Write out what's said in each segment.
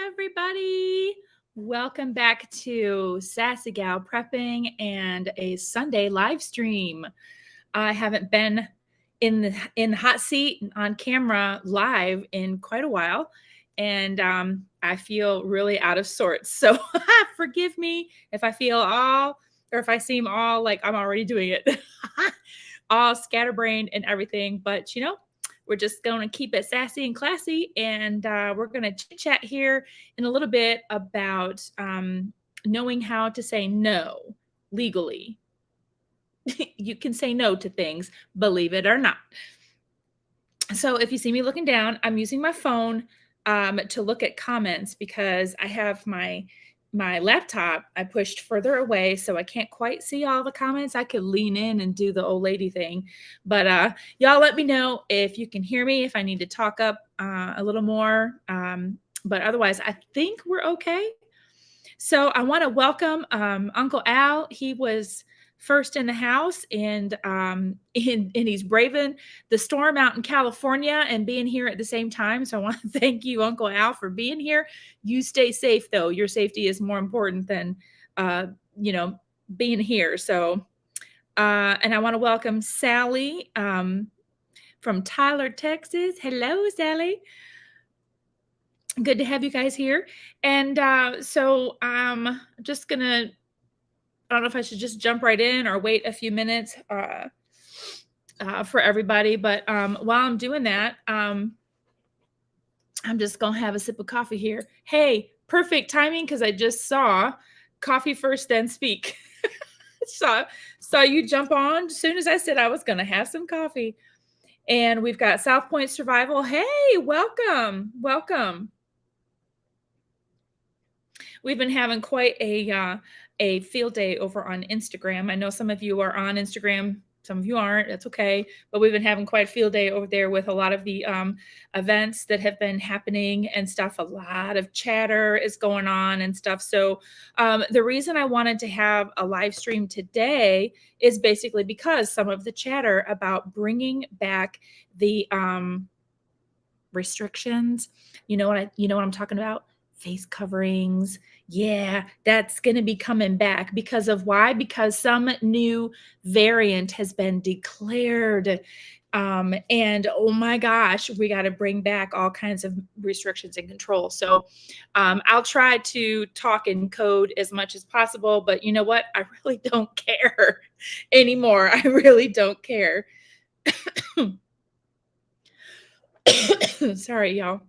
everybody. Welcome back to Sassy Gal Prepping and a Sunday live stream. I haven't been in the hot seat on camera live in quite a while, and I feel really out of sorts. So forgive me if I feel all or if I seem all like I'm already doing it, all scatterbrained and everything. But we're just going to keep it sassy and classy, and we're going to chit chat here in a little bit about knowing how to say no legally. You can say no to things, believe it or not. So if you see me looking down, I'm using my phone to look at comments because I have my laptop I pushed further away, so I can't quite see all the comments. I could lean in and do the old lady thing, but y'all let me know if you can hear me, if I need to talk up a little more. But otherwise, I think we're okay. So I want to welcome Uncle Al. He was first in the house, and he's braving the storm out in California and being here at the same time. So I want to thank you, Uncle Al, for being here. You stay safe, though. Your safety is more important than being here. So and I want to welcome Sally from Tyler, Texas. Hello, Sally. Good to have you guys here. And so I'm just gonna, I don't know if I should just jump right in or wait a few minutes for everybody. But while I'm doing that, I'm just gonna have a sip of coffee here. Hey, perfect timing, because I just saw coffee first, then speak. saw you jump on as soon as I said I was gonna have some coffee. And we've got South Point Survival. Hey, welcome. We've been having quite a field day over on Instagram. I know some of you are on Instagram, some of you aren't. That's okay. But we've been having quite a field day over there with a lot of the events that have been happening and stuff. A lot of chatter is going on and stuff. So the reason I wanted to have a live stream today is basically because some of the chatter about bringing back the restrictions. You know what I'm talking about? Face coverings. Yeah, that's going to be coming back because of why? Because some new variant has been declared. And oh my gosh, we got to bring back all kinds of restrictions and control. So I'll try to talk in code as much as possible, but you know what? I really don't care anymore. I really don't care. Sorry, y'all.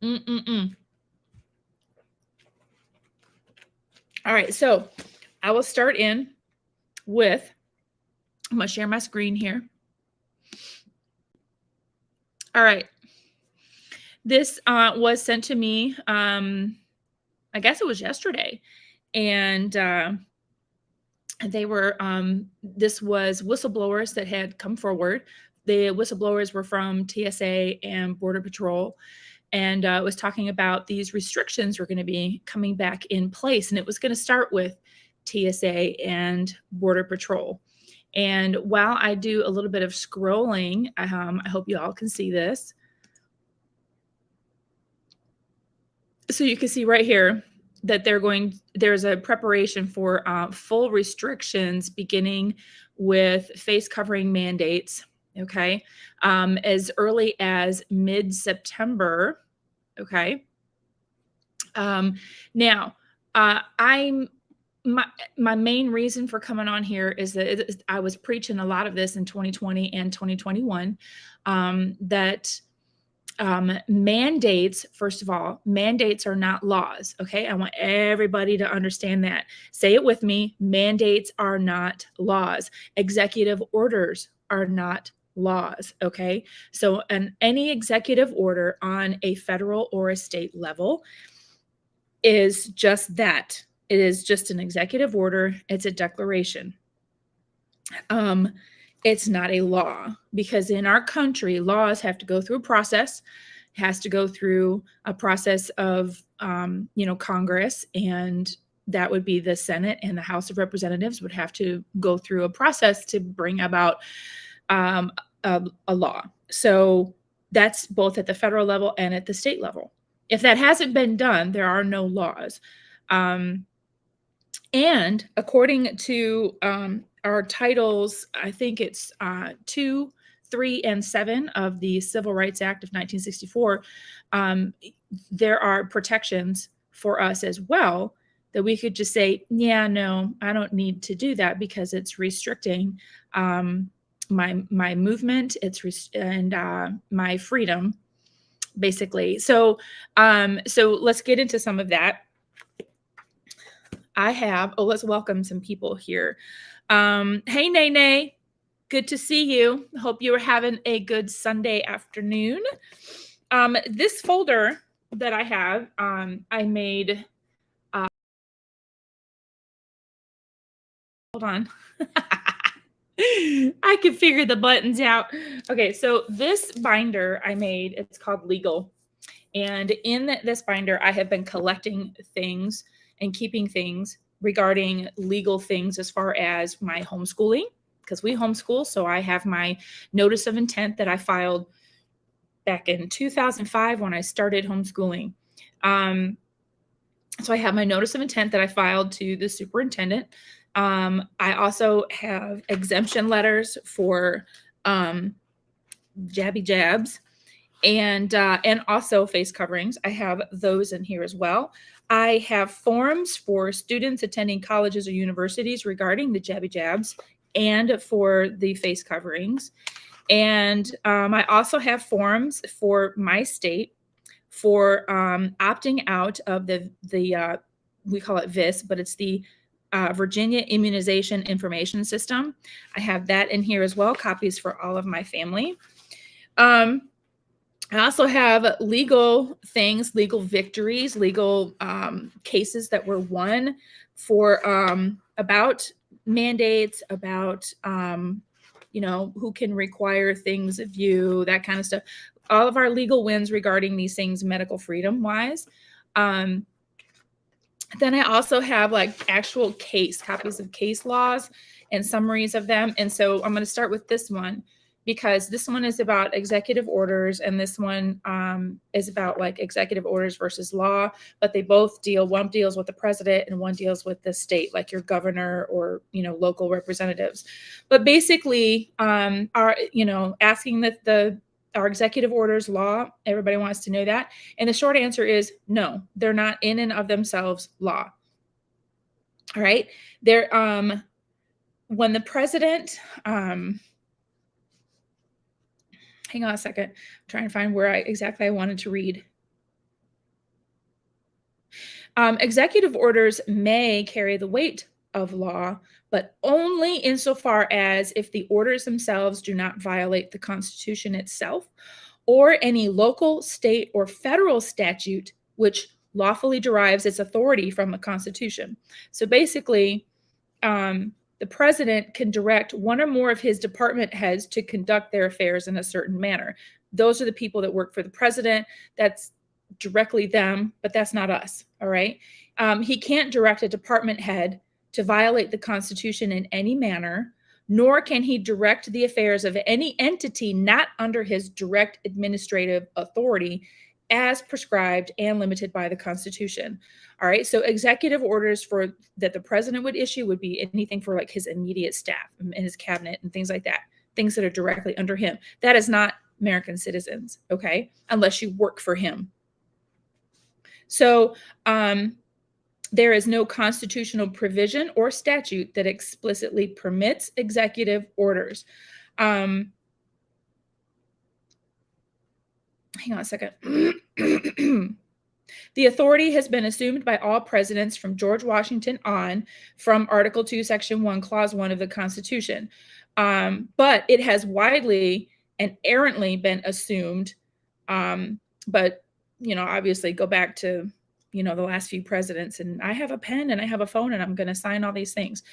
All right, so I will start in with, I'm going to share my screen here. All right. This was sent to me, I guess it was yesterday. And they were, this was whistleblowers that had come forward. The whistleblowers were from TSA and Border Patrol. And it was talking about these restrictions were going to be coming back in place. And it was going to start with TSA and Border Patrol. And while I do a little bit of scrolling, I hope you all can see this. So you can see right here that there's a preparation for full restrictions beginning with face covering mandates. Okay. As early as mid-September. Okay. Now, my main reason for coming on here is that I was preaching a lot of this in 2020 and 2021, that mandates, first of all, mandates are not laws. Okay. I want everybody to understand that. Say it with me. Mandates are not laws. Executive orders are not laws. Okay. So any executive order on a federal or a state level is just that. It is just an executive order. It's a declaration. It's not a law, because in our country, laws have to go through a process, has to go through a process of, Congress, and that would be the Senate and the House of Representatives would have to go through a process to bring about a law. So That's both at the federal level and at the state level. If that hasn't been done, there are no laws. And according to our titles, I think it's 2, 3, and 7 of the Civil Rights Act of 1964, there are protections for us as well that we could just say, yeah, no, I don't need to do that because it's restricting my movement, and my freedom, basically. So let's get into some of that. Let's welcome some people here. Hey, Nene, good to see you. Hope you are having a good Sunday afternoon. This folder that I have, I made, hold on. I can figure the buttons out. Okay, so this binder I made, it's called Legal. And in this binder, I have been collecting things and keeping things regarding legal things as far as my homeschooling, because we homeschool. So I have my notice of intent that I filed back in 2005 when I started homeschooling. So I have my notice of intent that I filed to the superintendent. I also have exemption letters for jabby jabs and also face coverings. I have those in here as well. I have forms for students attending colleges or universities regarding the jabby jabs and for the face coverings. And I also have forms for my state for opting out of the we call it VIS, but it's the Virginia Immunization Information System. I have that in here as well, copies for all of my family. I also have legal things, legal victories, legal cases that were won for about mandates, about who can require things of you, that kind of stuff. All of our legal wins regarding these things, medical freedom wise. Then I also have like actual copies of case laws and summaries of them. And so I'm going to start with this one, because this one is about executive orders, and this one is about like executive orders versus law, but they both one deals with the president and one deals with the state, like your governor or, local representatives. But basically, asking that our executive orders law, everybody wants to know that. And the short answer is no, they're not in and of themselves law. All right. When the president, hang on a second. I'm trying to find where I wanted to read. Executive orders may carry the weight of law, but only insofar as if the orders themselves do not violate the Constitution itself or any local, state, or federal statute which lawfully derives its authority from the Constitution. So basically, the president can direct one or more of his department heads to conduct their affairs in a certain manner. Those are the people that work for the president. That's directly them, but that's not us. All right. He can't direct a department head to violate the Constitution in any manner, nor can he direct the affairs of any entity not under his direct administrative authority as prescribed and limited by the Constitution. All right. So executive orders that the president would issue would be anything for like his immediate staff and his cabinet and things like that, things that are directly under him. That is not American citizens. Okay. Unless you work for him. So there is no constitutional provision or statute that explicitly permits executive orders. Hang on a second. The authority has been assumed by all presidents from George Washington on from Article 2, Section 1, Clause 1 of the Constitution. But it has widely and errantly been assumed. But, obviously go back to, the last few presidents, and I have a pen and I have a phone and I'm going to sign all these things.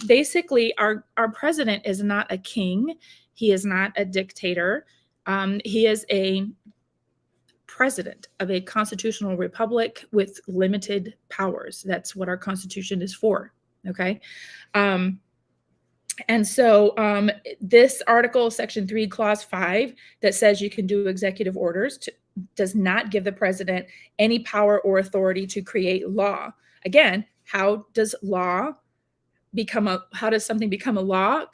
Basically, our president is not a king. He is not a dictator. He is a president of a constitutional republic with limited powers. That's what our Constitution is for. Okay. And so this article, Section 3, Clause 5, that says you can do executive orders does not give the president any power or authority to create law. Again, how does something become a law?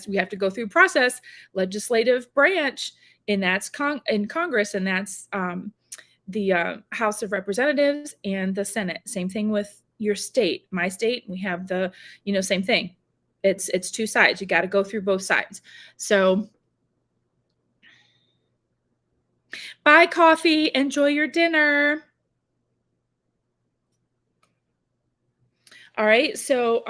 We have to go through process, legislative branch, and that's in Congress, and that's the House of Representatives and the Senate. Same thing with your state. My state, we have the, same thing. It's two sides. You got to go through both sides. So bye, coffee. Enjoy your dinner. All right. So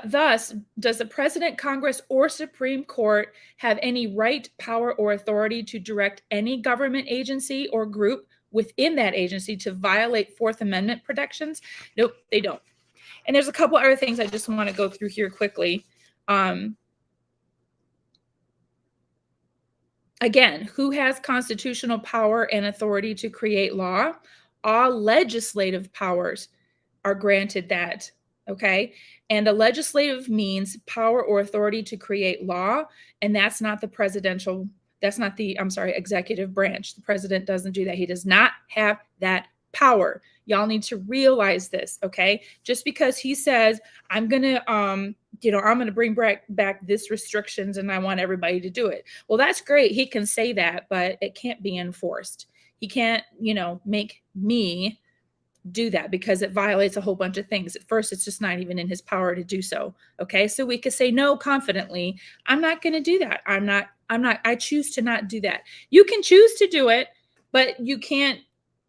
thus, does the president, Congress, or Supreme Court have any right, power, or authority to direct any government agency or group within that agency to violate Fourth Amendment protections? Nope, they don't. And there's a couple other things I just want to go through here quickly. Again, who has constitutional power and authority to create law? All legislative powers are granted that, okay? And the legislative means power or authority to create law, and that's not the executive branch. The president doesn't do that. He does not have that power. Y'all need to realize this, okay? Just because he says, I'm going to bring back this restrictions and I want everybody to do it. Well, that's great. He can say that, but it can't be enforced. He can't, make me do that because it violates a whole bunch of things. At first, it's just not even in his power to do so. Okay. So we could say no confidently. I'm not going to do that. I choose to not do that. You can choose to do it, but you can't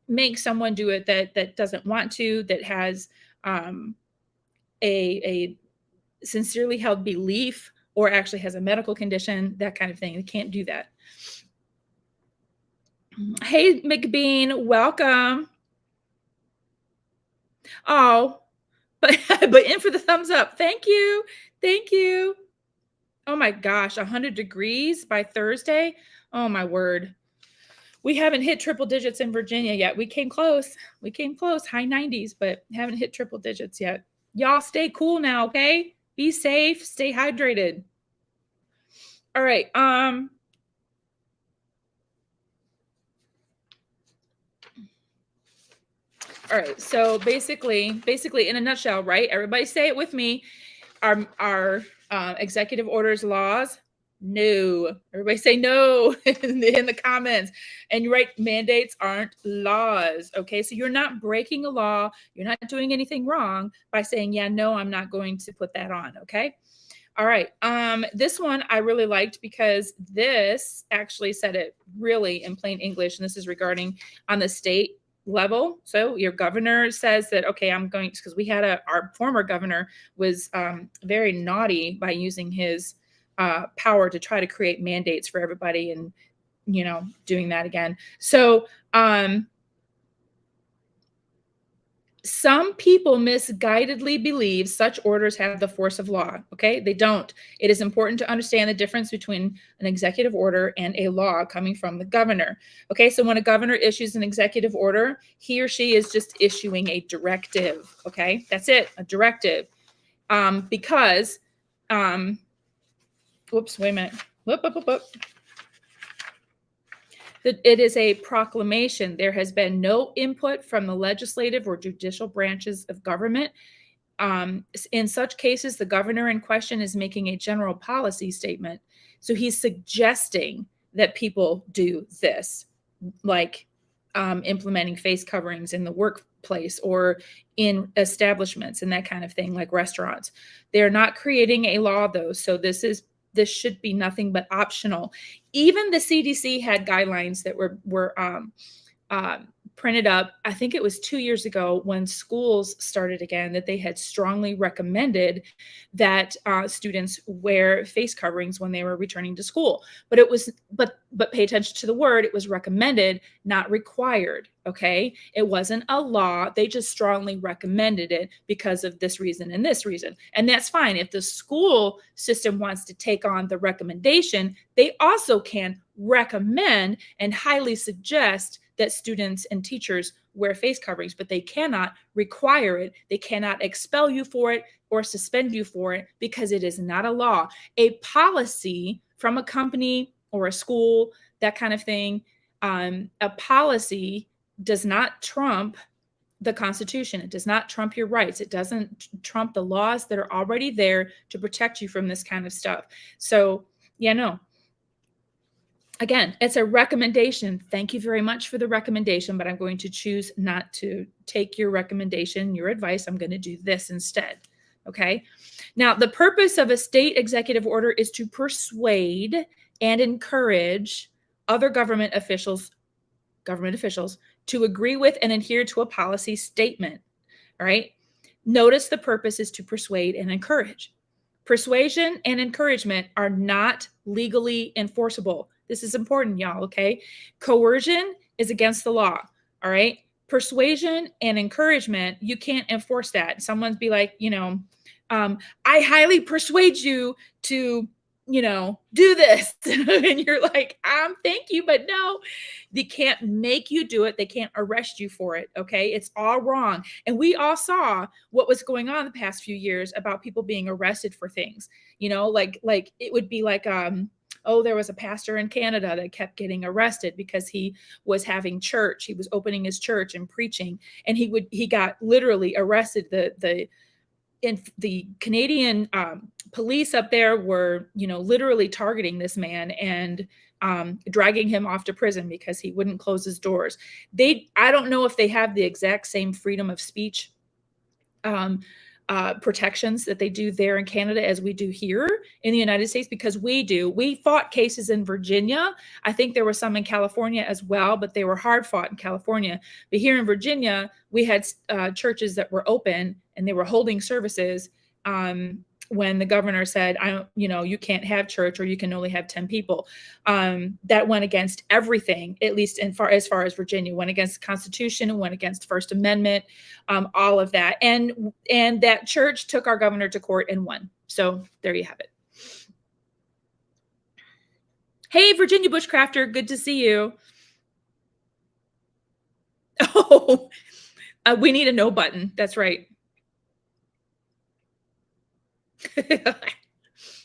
make someone do it that doesn't want to, that has a sincerely held belief or actually has a medical condition, that kind of thing. You can't do that. Hey, McBean, welcome. Oh, but in for the thumbs up. Thank you. Thank you. Oh my gosh, 100 degrees by Thursday. Oh my word. We haven't hit triple digits in Virginia yet. We came close. High 90s, but haven't hit triple digits yet. Y'all stay cool now, okay? Be safe, stay hydrated. All right. All right. So basically, in a nutshell, right? Everybody say it with me. Our executive orders laws? No. Everybody say no in the comments. And you're right, mandates aren't laws. Okay. So you're not breaking a law. You're not doing anything wrong by saying, yeah, no, I'm not going to put that on. Okay. All right. This one I really liked because this actually said it really in plain English. And this is regarding on the state level. So your governor says that, okay, I'm going, because we had our former governor was very naughty by using his power to try to create mandates for everybody and, doing that again. So some people misguidedly believe such orders have the force of law. Okay, they don't. It is important to understand the difference between an executive order and a law coming from the governor. Okay, so when a governor issues an executive order, he or she is just issuing a directive. Okay, that's it, a directive. Because, whoops, wait a minute. Whoop. It is a proclamation. There has been no input from the legislative or judicial branches of government. In such cases, the governor in question is making a general policy statement. So he's suggesting that people do this, like implementing face coverings in the workplace or in establishments and that kind of thing, like restaurants. They're not creating a law, though. So this should be nothing but optional. Even the CDC had guidelines that were printed up. I think it was 2 years ago when schools started again, that they had strongly recommended that students wear face coverings when they were returning to school. But pay attention to the word. It was recommended, not required. Okay, it wasn't a law. They just strongly recommended it because of this reason and this reason, and that's fine. If the school system wants to take on the recommendation, they also can recommend and highly suggest that students and teachers wear face coverings, but they cannot require it. They cannot expel you for it. or suspend you for it because it is not a law. A policy from a company or a school, that kind of thing, a policy does not trump the Constitution. It does not trump your rights. It doesn't trump the laws that are already there to protect you from this kind of stuff. So, yeah, no. Again, it's a recommendation. Thank you very much for the recommendation, but I'm going to choose not to take your recommendation, your advice. I'm going to do this instead. Okay. Now, the purpose of a state executive order is to persuade and encourage other government officials to agree with and adhere to a policy statement. All right. Notice the purpose is to persuade and encourage. Persuasion and encouragement are not legally enforceable. This is important, y'all, okay? Coercion is against the law, all right? Persuasion and encouragement, you can't enforce that. Someone's be like, I highly persuade you to, do this. And you're like, thank you, but no, they can't make you do it. They can't arrest you for it, okay? It's all wrong. And we all saw what was going on the past few years about people being arrested for things, like it would be like, there was a pastor in Canada that kept getting arrested because he was having church. He was opening his church and preaching, and he got literally arrested. The Canadian police up there were, literally targeting this man and dragging him off to prison because he wouldn't close his doors. I don't know if they have the exact same freedom of speech protections that they do there in Canada as we do here in the United States, because we fought cases in Virginia. I think there were some in California as well, but they were hard fought in California. But here in Virginia, we had churches that were open and they were holding services when the governor said, you can't have church, or you can only have 10 people. That went against everything, at least as far as Virginia, went against the Constitution, went against the First Amendment, all of that. And that church took our governor to court and won. So there you have it. Hey, Virginia Bushcrafter, good to see you. Oh, we need a no button. That's right.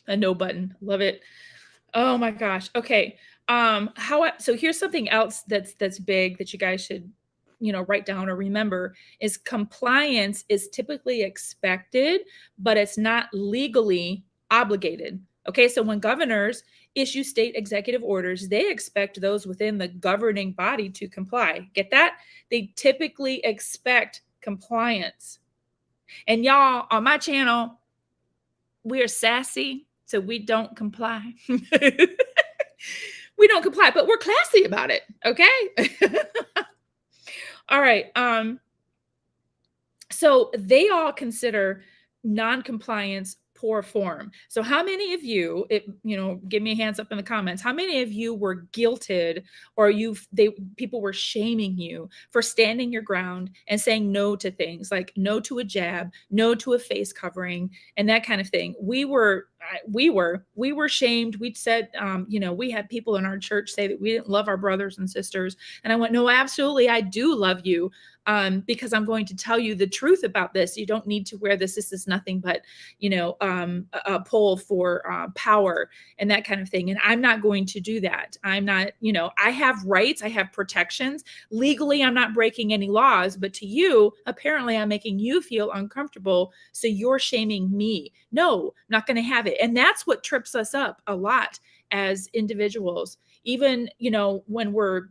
A no button. Love it. Oh my gosh. Okay. So here's something else that's big that you guys should, write down or remember is compliance is typically expected, but it's not legally obligated. Okay. So when governors issue state executive orders, they expect those within the governing body to comply. Get that? They typically expect compliance. And y'all, on my channel, we are sassy, so we don't comply. We don't comply, but we're classy about it, okay? All right. So they all consider non-compliance poor form. So how many of you, give me a hands up in the comments, how many of you were guilted or people were shaming you for standing your ground and saying no to things like no to a jab, no to a face covering, and that kind of thing? We were shamed. We'd said, we had people in our church say that we didn't love our brothers and sisters. And I went, no, absolutely. I do love you. Because I'm going to tell you the truth about this. You don't need to wear this. This is nothing but, a pull for power and that kind of thing. And I'm not going to do that. I'm not, I have rights. I have protections. Legally, I'm not breaking any laws. But to you, apparently, I'm making you feel uncomfortable. So you're shaming me. No, I'm not going to have it. And that's what trips us up a lot as individuals. Even, when we're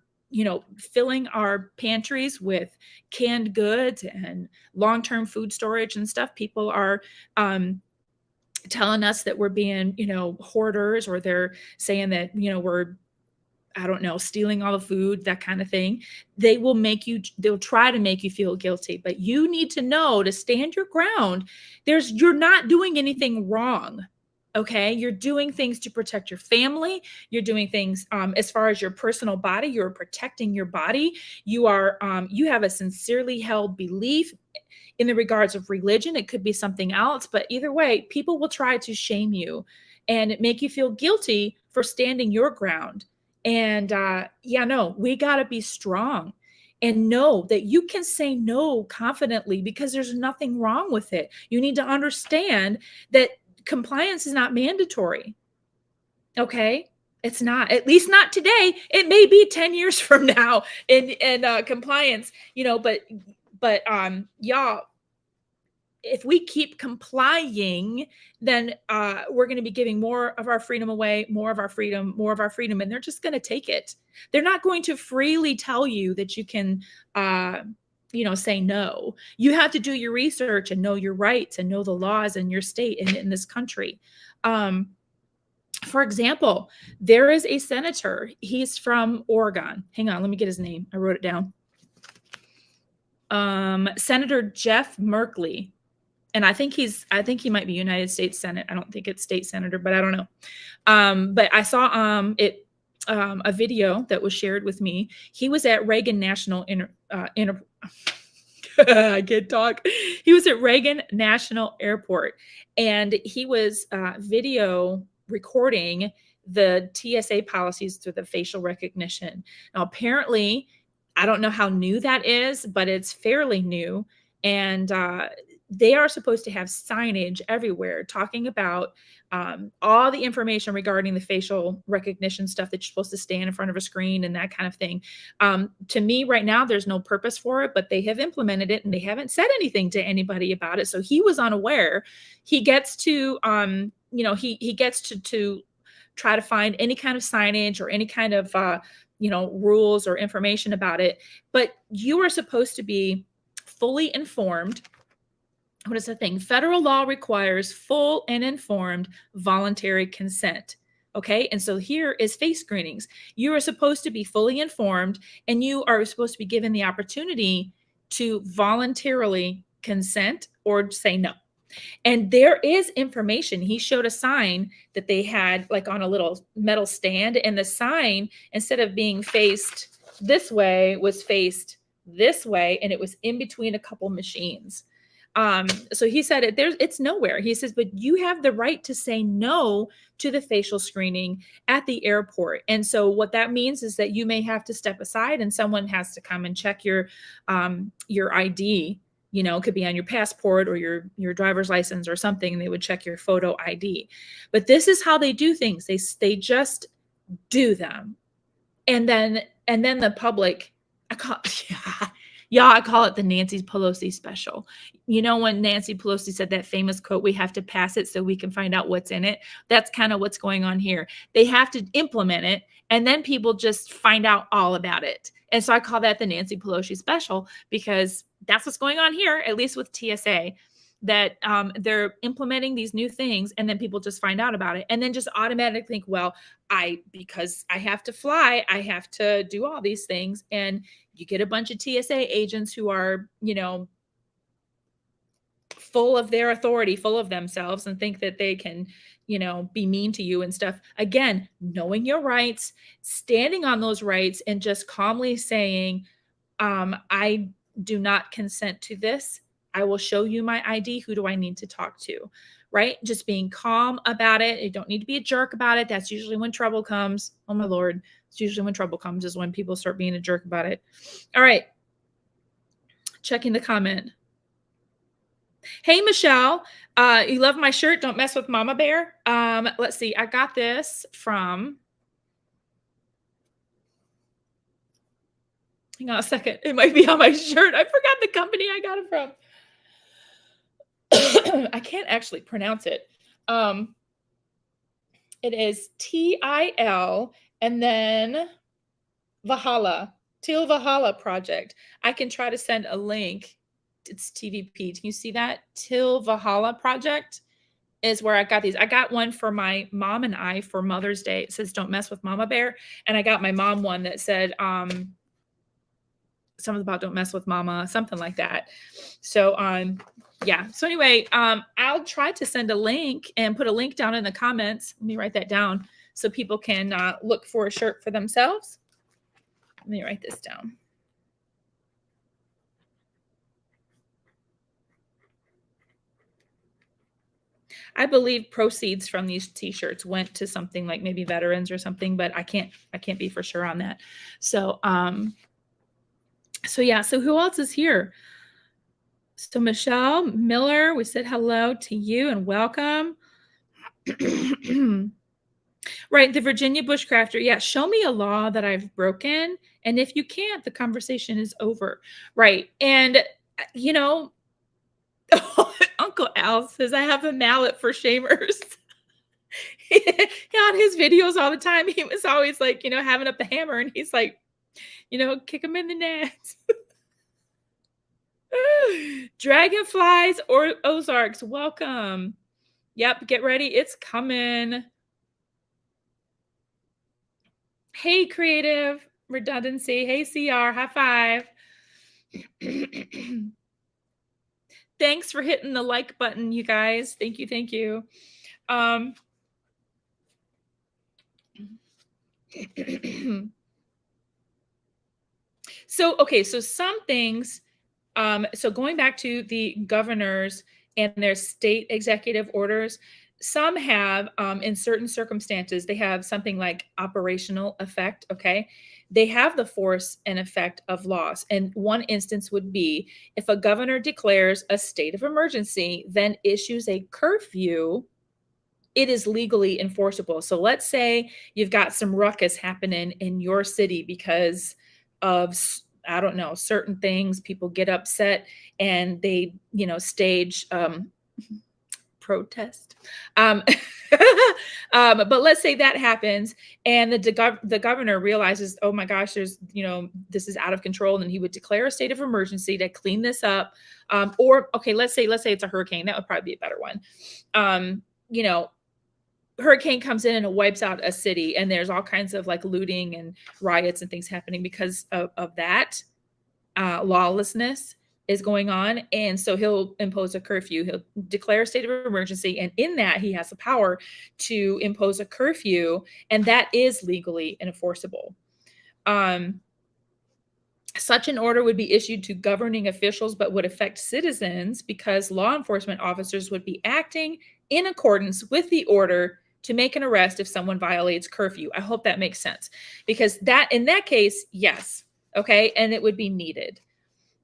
filling our pantries with canned goods and long-term food storage and stuff, people are telling us that we're being, hoarders, or they're saying that, we're, I don't know, stealing all the food, that kind of thing. They'll try to make you feel guilty, but you need to know to stand your ground. You're not doing anything wrong. Okay, you're doing things to protect your family. You're doing things as far as your personal body. You're protecting your body. You have a sincerely held belief in the regards of religion. It could be something else, but either way, people will try to shame you and make you feel guilty for standing your ground. And we got to be strong. and know that you can say no confidently because there's nothing wrong with it. You need to understand that compliance is not mandatory. Okay? It's not, at least not today. It may be 10 years from now in compliance, but y'all, if we keep complying, then we're going to be giving more of our freedom away, more of our freedom, and they're just going to take it. They're not going to freely tell you that you can, say no. You have to do your research and know your rights and know the laws in your state and in this country. For example, there is a senator. He's from Oregon. Hang on, let me get his name. I wrote it down. Senator Jeff Merkley. And I think he might be United States Senate. I don't think it's state senator, but I don't know. But I saw a video that was shared with me. He was at Reagan National I can't talk. He was at Reagan National Airport, and he was video recording the TSA policies through the facial recognition. Now, apparently, I don't know how new that is, but it's fairly new. And they are supposed to have signage everywhere talking about all the information regarding the facial recognition stuff that you're supposed to stand in front of a screen and that kind of thing. To me, right now, there's no purpose for it, but they have implemented it and they haven't said anything to anybody about it. So he was unaware. He gets to, he gets to try to find any kind of signage or any kind of, rules or information about it. But you are supposed to be fully informed. What is the thing? Federal law requires full and informed voluntary consent. Okay. And so here is face screenings. You are supposed to be fully informed and you are supposed to be given the opportunity to voluntarily consent or say no. And there is information. He showed a sign that they had like on a little metal stand, and the sign, instead of being faced this way, was faced this way, and it was in between a couple machines. So he said it's nowhere. He says, but you have the right to say no to the facial screening at the airport. And so what that means is that you may have to step aside and someone has to come and check your ID. It could be on your passport or your driver's license or something, and they would check your photo ID. But this is how they do things. They just do them. And then the public, I call it the Nancy Pelosi special. When Nancy Pelosi said that famous quote, we have to pass it so we can find out what's in it. That's kind of what's going on here. They have to implement it, and then people just find out all about it. And so I call that the Nancy Pelosi special, because that's what's going on here, at least with TSA, that they're implementing these new things, and then people just find out about it and then just automatically think, well, because I have to fly, I have to do all these things. And you get a bunch of TSA agents who are, full of their authority, full of themselves, and think that they can, be mean to you and stuff. Again, knowing your rights, standing on those rights, and just calmly saying, I do not consent to this. I will show you my ID. Who do I need to talk to? Right? Just being calm about it. You don't need to be a jerk about it. That's usually when trouble comes. Oh my Lord. It's usually when trouble comes is when people start being a jerk about it. All right. Checking the comment. Hey, Michelle, you love my shirt. Don't mess with Mama Bear. Let's see. I got this from, hang on a second. It might be on my shirt. I forgot the company I got it from. I can't actually pronounce it. It is TIL and then Valhalla, Til Valhalla Project. I can try to send a link. It's TVP. Can you see that? Til Valhalla Project is where I got these. I got one for my mom and I for Mother's Day. It says, don't mess with Mama Bear. And I got my mom one that said, something about don't mess with mama, something like that. So, yeah. So anyway, I'll try to send a link and put a link down in the comments. Let me write that down so people can look for a shirt for themselves. Let me write this down. I believe proceeds from these t-shirts went to something like maybe veterans or something, but I can't be for sure on that. So, So yeah, so who else is here? So Michelle Miller, we said hello to you and welcome. Right, the Virginia bushcrafter. Yeah, show me a law that I've broken, and if you can't, the conversation is over. Right, and you know, Uncle Al says I have a mallet for shamers. On his videos all the time, he was always like, having up the hammer, and he's like, kick him in the nuts. Dragonflies or Ozarks, welcome. Yep, get ready. It's coming. Hey, creative redundancy. Hey, CR. High five. Thanks for hitting the like button, you guys. Thank you. Thank you. So some things, so going back to the governors and their state executive orders, some have, in certain circumstances, they have something like operational effect. Okay. They have the force and effect of laws. And one instance would be if a governor declares a state of emergency, then issues a curfew, it is legally enforceable. So let's say you've got some ruckus happening in your city because of, I don't know, certain things. People get upset and they, stage protest. But let's say that happens and the governor realizes, oh my gosh, there's, this is out of control, and he would declare a state of emergency to clean this up. Or, okay, let's say it's a hurricane. That would probably be a better one. Hurricane comes in and it wipes out a city, and there's all kinds of like looting and riots and things happening because of that. Lawlessness is going on, and so he'll impose a curfew. He'll declare a state of emergency, and in that he has the power to impose a curfew, and that is legally enforceable. Such an order would be issued to governing officials but would affect citizens because law enforcement officers would be acting in accordance with the order to make an arrest if someone violates curfew. I hope that makes sense, because that, in that case, yes. Okay. And it would be needed.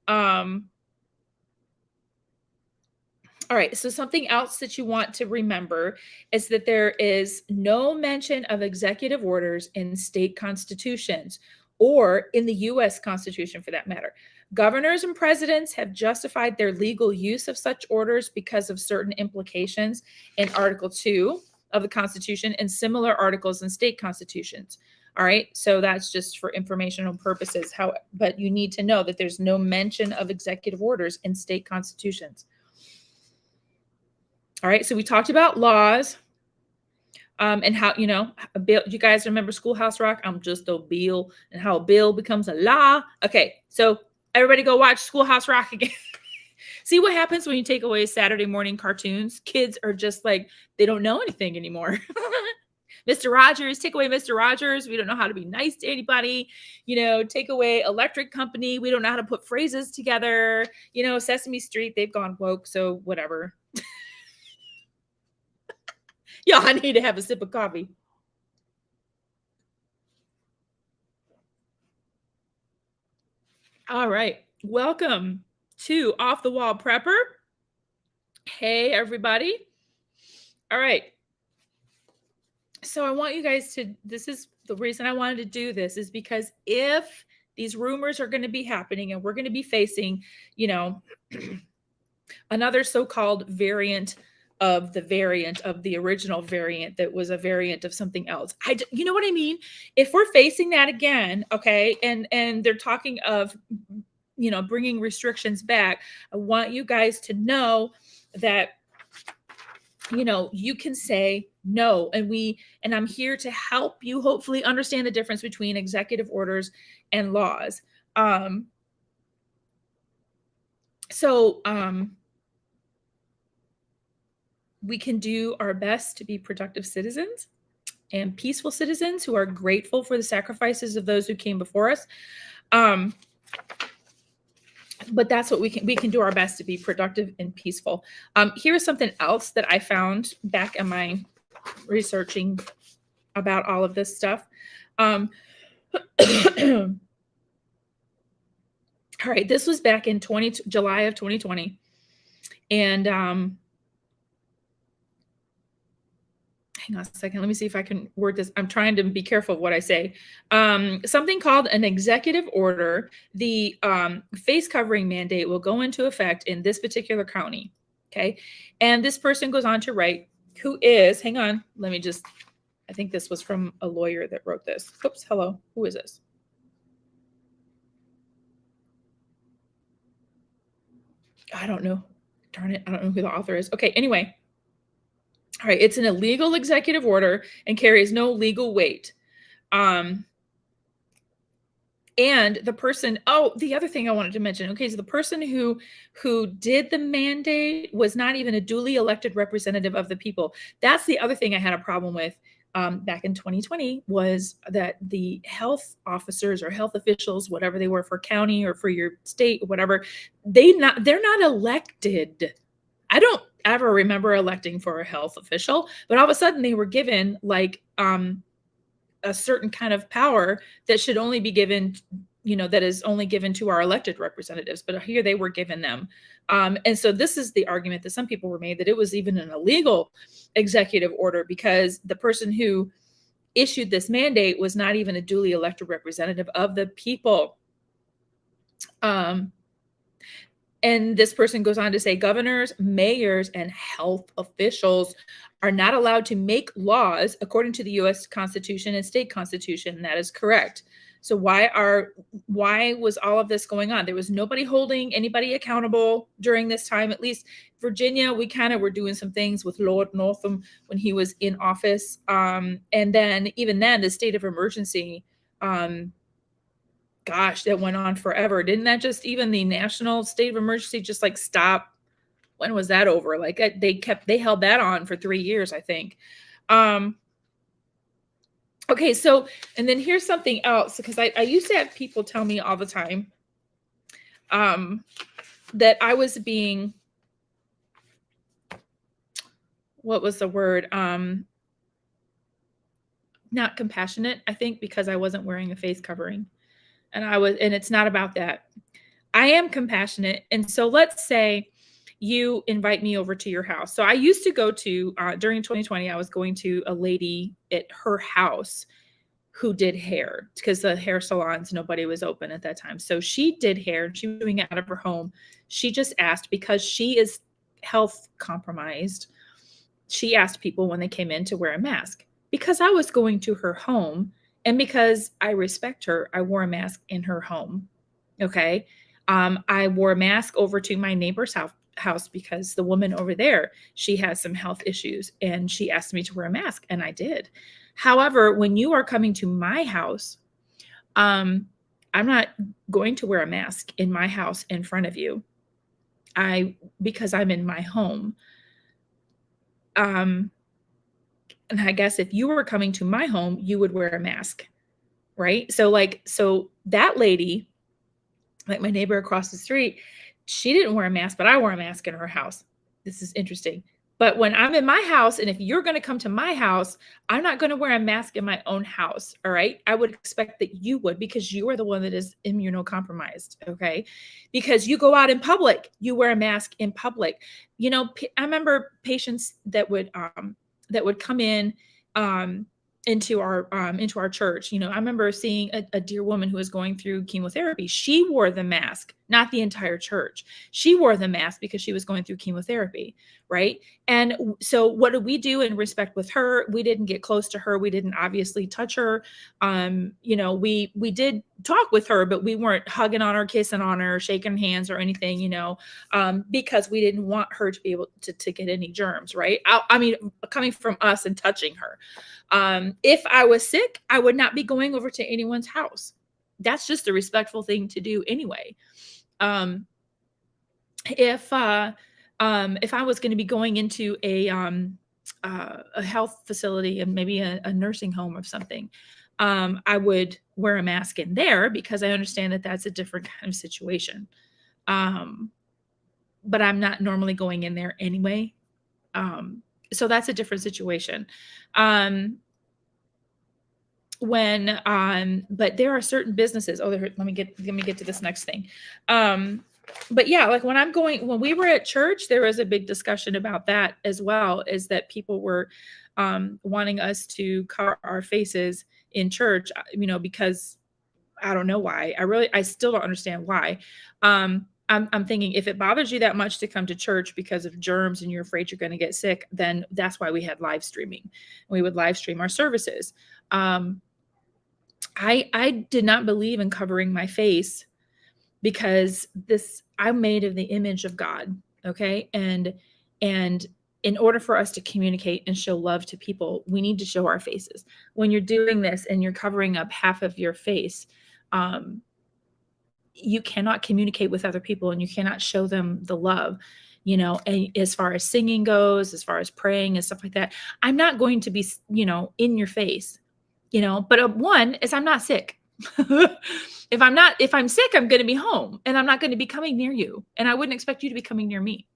All right. So something else that you want to remember is that there is no mention of executive orders in state constitutions or in the U.S. Constitution for that matter. Governors and presidents have justified their legal use of such orders because of certain implications in Article 2 of the Constitution and similar articles in state constitutions. All right. So that's just for informational purposes. But you need to know that there's no mention of executive orders in state constitutions. All right. So we talked about laws. And how, a bill, you guys remember Schoolhouse Rock? I'm just a bill, and how a bill becomes a law. Okay, so everybody go watch Schoolhouse Rock again. See what happens when you take away Saturday morning cartoons? Kids are just like, they don't know anything anymore. Mr. Rogers, take away Mr. Rogers. We don't know how to be nice to anybody. Take away Electric Company. We don't know how to put phrases together. Sesame Street, they've gone woke, so whatever. Yeah, I need to have a sip of coffee. All right. Welcome to Off the Wall Prepper. Hey, everybody. All right. So I want you guys to, this is the reason I wanted to do this, is because if these rumors are going to be happening and we're going to be facing, another so-called variant of the original variant that was a variant of something else. You know what I mean? If we're facing that again, okay, and they're talking of, bringing restrictions back, I want you guys to know that, you can say no. And I'm here to help you hopefully understand the difference between executive orders and laws. We can do our best to be productive citizens and peaceful citizens who are grateful for the sacrifices of those who came before us. But that's what we can do our best to be productive and peaceful. Here's something else that I found back in my researching about all of this stuff. All right, this was back in July of 2020. And hang on a second. Let me see if I can word this. I'm trying to be careful of what I say. Something called an executive order. The face covering mandate will go into effect in this particular county. Okay. And this person goes on to write, who is, hang on, let me just, I think this was from a lawyer that wrote this. Oops, hello. Who is this? I don't know. Darn it. I don't know who the author is. Okay. Anyway. All right. It's an illegal executive order and carries no legal weight. And the person, oh, the other thing I wanted to mention, okay, so the person who did the mandate was not even a duly elected representative of the people. That's the other thing I had a problem with back in 2020 was that the health officers or health officials, whatever they were for county or for your state, whatever, they're not elected. I don't ever remember electing for a health official, but all of a sudden they were given like a certain kind of power that should only be given, that is only given to our elected representatives. But here they were given them. And so this is the argument that some people were made that it was even an illegal executive order because the person who issued this mandate was not even a duly elected representative of the people. And this person goes on to say governors, mayors, and health officials are not allowed to make laws according to the U.S. Constitution and state constitution. That is correct. So why was all of this going on? There was nobody holding anybody accountable during this time. At least Virginia, we kind of were doing some things with Lord Northam when he was in office. And then even then, the state of emergency, gosh, that went on forever. Didn't that just even the national state of emergency just like stop? When was that over? Like they held that on for 3 years, I think. Okay, so, and then here's something else, because I used to have people tell me all the time that I was being, what was the word? Not compassionate, I think, because I wasn't wearing a face covering. And it's not about that. I am compassionate. And so let's say you invite me over to your house. So I used to go to, during 2020, I was going to a lady at her house who did hair because the hair salons, nobody was open at that time. So she did hair and she was doing it out of her home. She just asked, because she is health compromised, she asked people when they came in to wear a mask. Because I was going to her home and because I respect her, I wore a mask in her home. Okay. I wore a mask over to my neighbor's house because the woman over there, she has some health issues and she asked me to wear a mask and I did. However, when you are coming to my house, I'm not going to wear a mask in my house in front of you. Because I'm in my home. And I guess if you were coming to my home, you would wear a mask, right? So that lady, like my neighbor across the street, she didn't wear a mask, but I wore a mask in her house. This is interesting. But when I'm in my house, and if you're going to come to my house, I'm not going to wear a mask in my own house. All right. I would expect that you would, because you are the one that is immunocompromised. Okay. Because you go out in public, you wear a mask in public. I remember patients that would come in, into our church. I remember seeing a dear woman who was going through chemotherapy. She wore the mask, not the entire church. She wore the mask because she was going through chemotherapy, right? And so what did we do in respect with her? We didn't get close to her. We didn't obviously touch her. We did talk with her, but we weren't hugging on her, kissing on her, shaking hands or anything, because we didn't want her to be able to get any germs, right? I mean, coming from us and touching her. If I was sick, I would not be going over to anyone's house. That's just a respectful thing to do anyway. If I was going to be going into a health facility and maybe a nursing home or something, I would wear a mask in there because I understand that that's a different kind of situation. But I'm not normally going in there anyway. So that's a different situation. but there are certain businesses. Let me get to this next thing. But yeah, like when we were at church, there was a big discussion about that as well, is that people were wanting us to cover our faces in church, because I don't know why. I still don't understand why. I'm thinking, if it bothers you that much to come to church because of germs and you're afraid you're going to get sick, then that's why we had live streaming. We would live stream our services. I did not believe in covering my face, because I'm made of the image of God. Okay. And in order for us to communicate and show love to people, we need to show our faces. When you're doing this and you're covering up half of your face, you cannot communicate with other people, and you cannot show them the love, and as far as singing goes, as far as praying and stuff like that. I'm not going to be, in your face, but one is, I'm not sick. If I'm sick, I'm going to be home, and I'm not going to be coming near you. And I wouldn't expect you to be coming near me.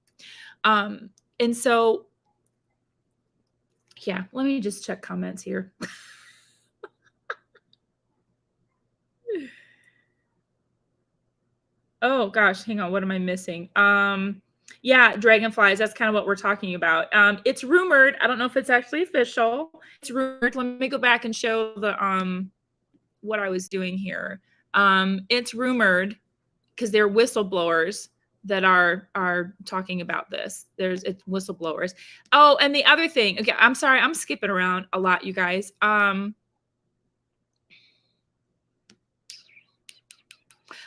And so, yeah, let me just check comments here. Oh gosh, hang on. What am I missing? Yeah, dragonflies. That's kind of what we're talking about. It's rumored. I don't know if it's actually official. It's rumored. Let me go back and show what I was doing here. It's rumored, because they're whistleblowers that are talking about this. It's whistleblowers. Oh, and the other thing. Okay, I'm sorry. I'm skipping around a lot, you guys.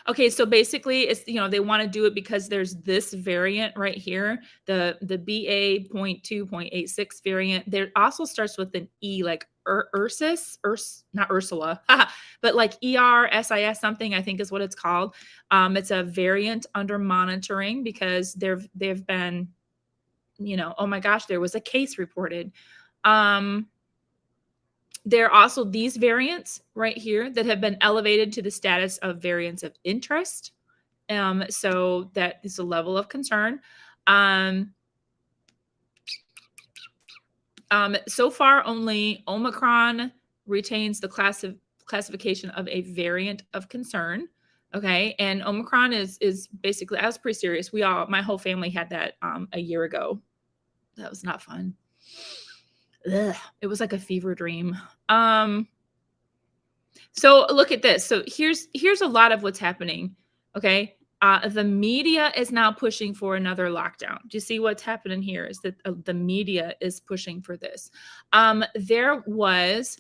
Okay, so basically it's, they want to do it because there's this variant right here, the BA.2.86 variant. There also starts with an E, like Ursus, not Ursula, but like ERSIS something, I think is what it's called. It's a variant under monitoring because they've been, oh my gosh, there was a case reported. There are also these variants right here that have been elevated to the status of variants of interest. So that is a level of concern. So far, only Omicron retains the classification of a variant of concern. Okay, and Omicron is basically, I was pretty serious. My whole family had that a year ago. That was not fun. Ugh, it was like a fever dream. So look at this. So here's a lot of what's happening. Okay. The media is now pushing for another lockdown. Do you see what's happening here? Is that the media is pushing for this. There was,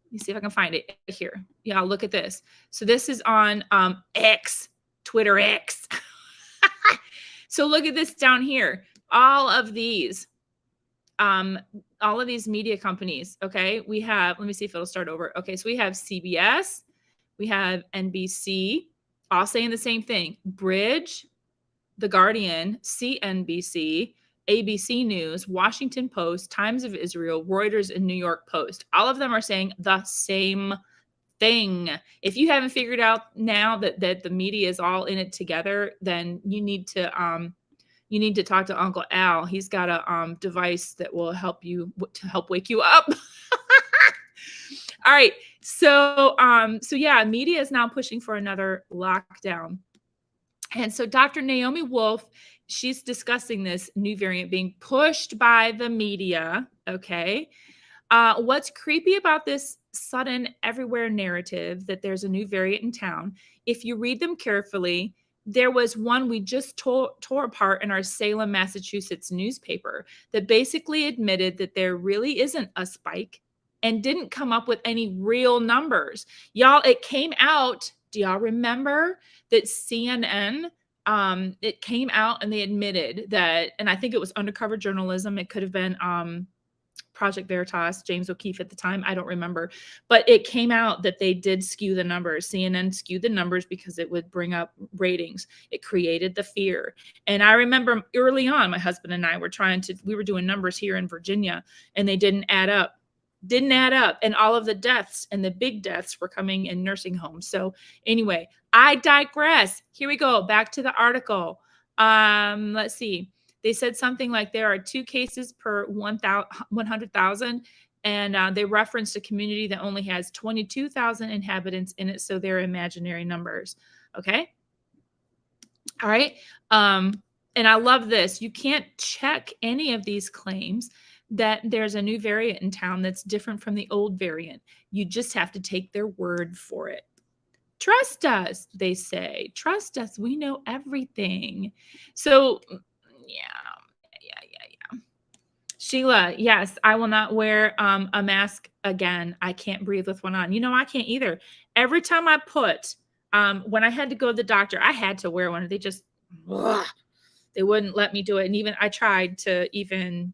let me see if I can find it here. Yeah, look at this. So this is on X, Twitter X. So look at this down here. All of these media companies. Okay. We have, let me see if it'll start over. Okay. So we have CBS, we have NBC, all saying the same thing. Bridge, The Guardian, CNBC, ABC News, Washington Post, Times of Israel, Reuters, and New York Post. All of them are saying the same thing. If you haven't figured out now that the media is all in it together, then you need to talk to Uncle Al. He's got a device that will help wake you up. All right. So yeah, media is now pushing for another lockdown. And so Dr. Naomi Wolf, she's discussing this new variant being pushed by the media. Okay. What's creepy about this sudden everywhere narrative that there's a new variant in town, if you read them carefully, there was one we just tore apart in our Salem, Massachusetts newspaper that basically admitted that there really isn't a spike and didn't come up with any real numbers. Y'all, it came out. Do y'all remember that CNN, it came out and they admitted that, and I think it was undercover journalism. It could have been Project Veritas, James O'Keefe at the time. I don't remember, but it came out that they did skew the numbers. CNN skewed the numbers because it would bring up ratings. It created the fear. And I remember early on, my husband and I we were doing numbers here in Virginia, and they didn't add up. And all of the deaths and the big deaths were coming in nursing homes. So anyway, I digress. Here we go. Back to the article. Let's see. They said something like there are 2 cases per 100,000. And they referenced a community that only has 22,000 inhabitants in it, so they're imaginary numbers. Okay. All right. And I love this. You can't check any of these claims that there's a new variant in town that's different from the old variant. You just have to take their word for it. Trust us, they say. Trust us. We know everything. So, yeah. Sheila, yes, I will not wear a mask again. I can't breathe with one on. I can't either. Every time I put, when I had to go to the doctor, I had to wear one. They just, ugh, they wouldn't let me do it. And even I tried to even,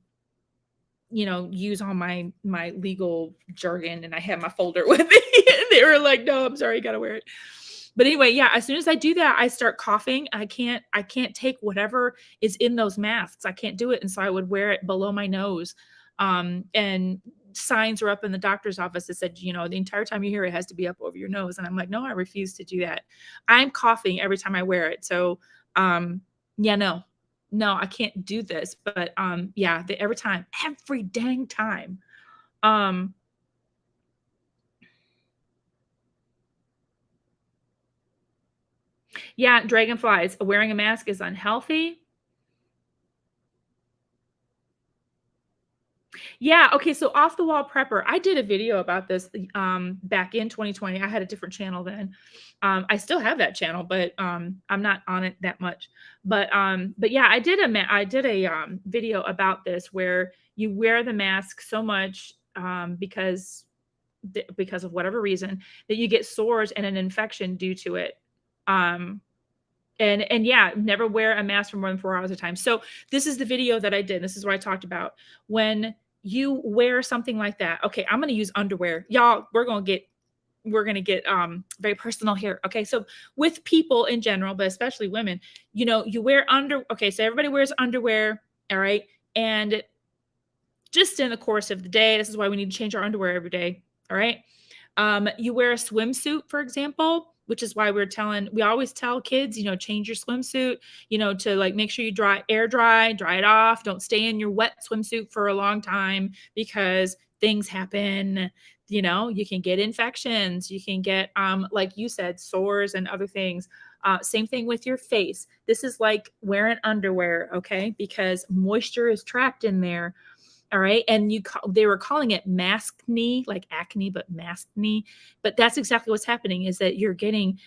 use all my legal jargon, and I had my folder with me. And they were like, no, I'm sorry, you got to wear it. But anyway, yeah, as soon as I do that, I start coughing. I can't take whatever is in those masks. I can't do it. And so I would wear it below my nose. And signs were up in the doctor's office that said, the entire time you hear it has to be up over your nose. And I'm like, no, I refuse to do that. I'm coughing every time I wear it. So, yeah, no, I can't do this. But, yeah, every dang time. Yeah, dragonflies. Wearing a mask is unhealthy. Yeah, okay, so Off the Wall Prepper, I did a video about this, back in 2020. I had a different channel then. I still have that channel, but, I'm not on it that much. But yeah, I did a video about this where you wear the mask so much, because of whatever reason, that you get sores and an infection due to it. Um and yeah, never wear a mask for more than 4 hours at a time. So this is the video that I did. This is what I talked about. When you wear something like that, okay, I'm gonna use underwear. Y'all, we're gonna get very personal here. Okay. So with people in general, but especially women, you wear okay, so everybody wears underwear, all right. And just in the course of the day, this is why we need to change our underwear every day. All right. You wear a swimsuit, for example, which is why we always tell kids, change your swimsuit, to like make sure you air dry it off. Don't stay in your wet swimsuit for a long time because things happen. You can get infections, you can get, like you said, sores and other things. Same thing with your face. This is like wearing underwear, okay? Because moisture is trapped in there. All right. And they were calling it maskne, like acne, but maskne. But that's exactly what's happening, is that you're getting,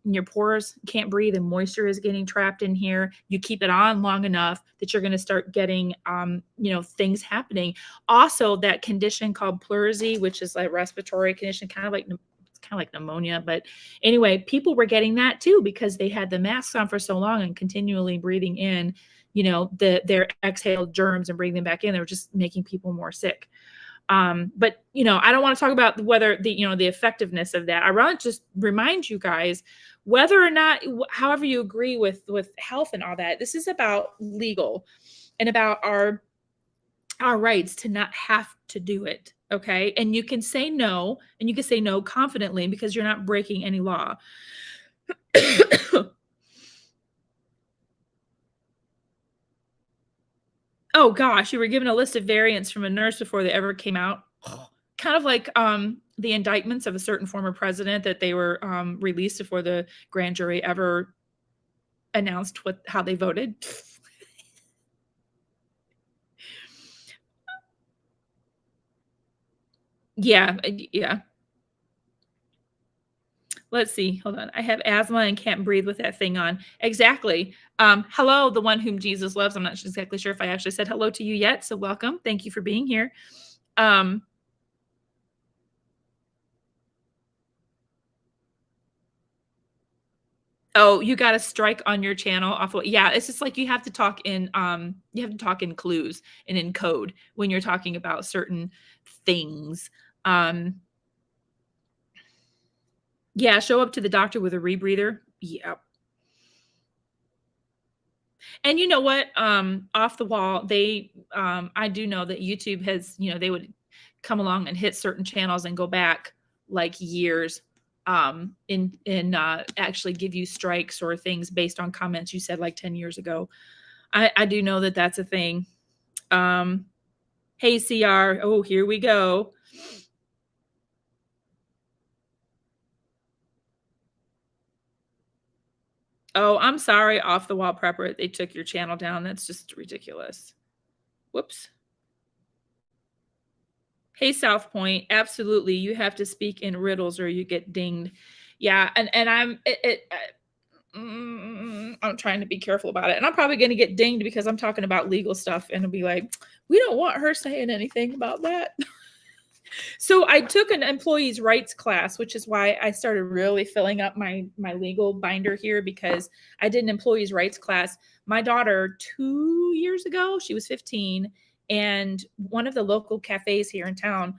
your pores can't breathe and moisture is getting trapped in here. You keep it on long enough that you're going to start getting, things happening. Also, that condition called pleurisy, which is like respiratory condition, kind of like pneumonia. But anyway, people were getting that too because they had the masks on for so long and continually breathing in, their exhaled germs and bring them back in. They were just making people more sick. But I don't want to talk about whether the effectiveness of that. I want to just remind you guys, whether or not, however you agree with health and all that, this is about legal and about our rights to not have to do it. Okay. And you can say no, and you can say no confidently because you're not breaking any law. Oh gosh, you were given a list of variants from a nurse before they ever came out. Kind of like the indictments of a certain former president that they were released before the grand jury ever announced how they voted. Yeah, yeah. Let's see. Hold on. I have asthma and can't breathe with that thing on. Exactly. Hello, the one whom Jesus loves. I'm not exactly sure if I actually said hello to you yet. So welcome. Thank you for being here. Oh, you got a strike on your channel off of, yeah, it's just like you have to talk in clues and in code when you're talking about certain things. Yeah, show up to the doctor with a rebreather. Yeah. And you know what? Off the wall, I do know that YouTube has, they would come along and hit certain channels and go back like years, in actually give you strikes or things based on comments you said like 10 years ago. I do know that that's a thing. Hey, CR. Oh, here we go. Oh, I'm sorry, Off the Wall Prepper. They took your channel down. That's just ridiculous. Whoops. Hey, South Point. Absolutely. You have to speak in riddles or you get dinged. Yeah. And I'm trying to be careful about it. And I'm probably going to get dinged because I'm talking about legal stuff and it'll be like, we don't want her saying anything about that. So I took an employees rights class, which is why I started really filling up my legal binder here, because I did an employees rights class. My daughter 2 years ago, she was 15, and one of the local cafes here in town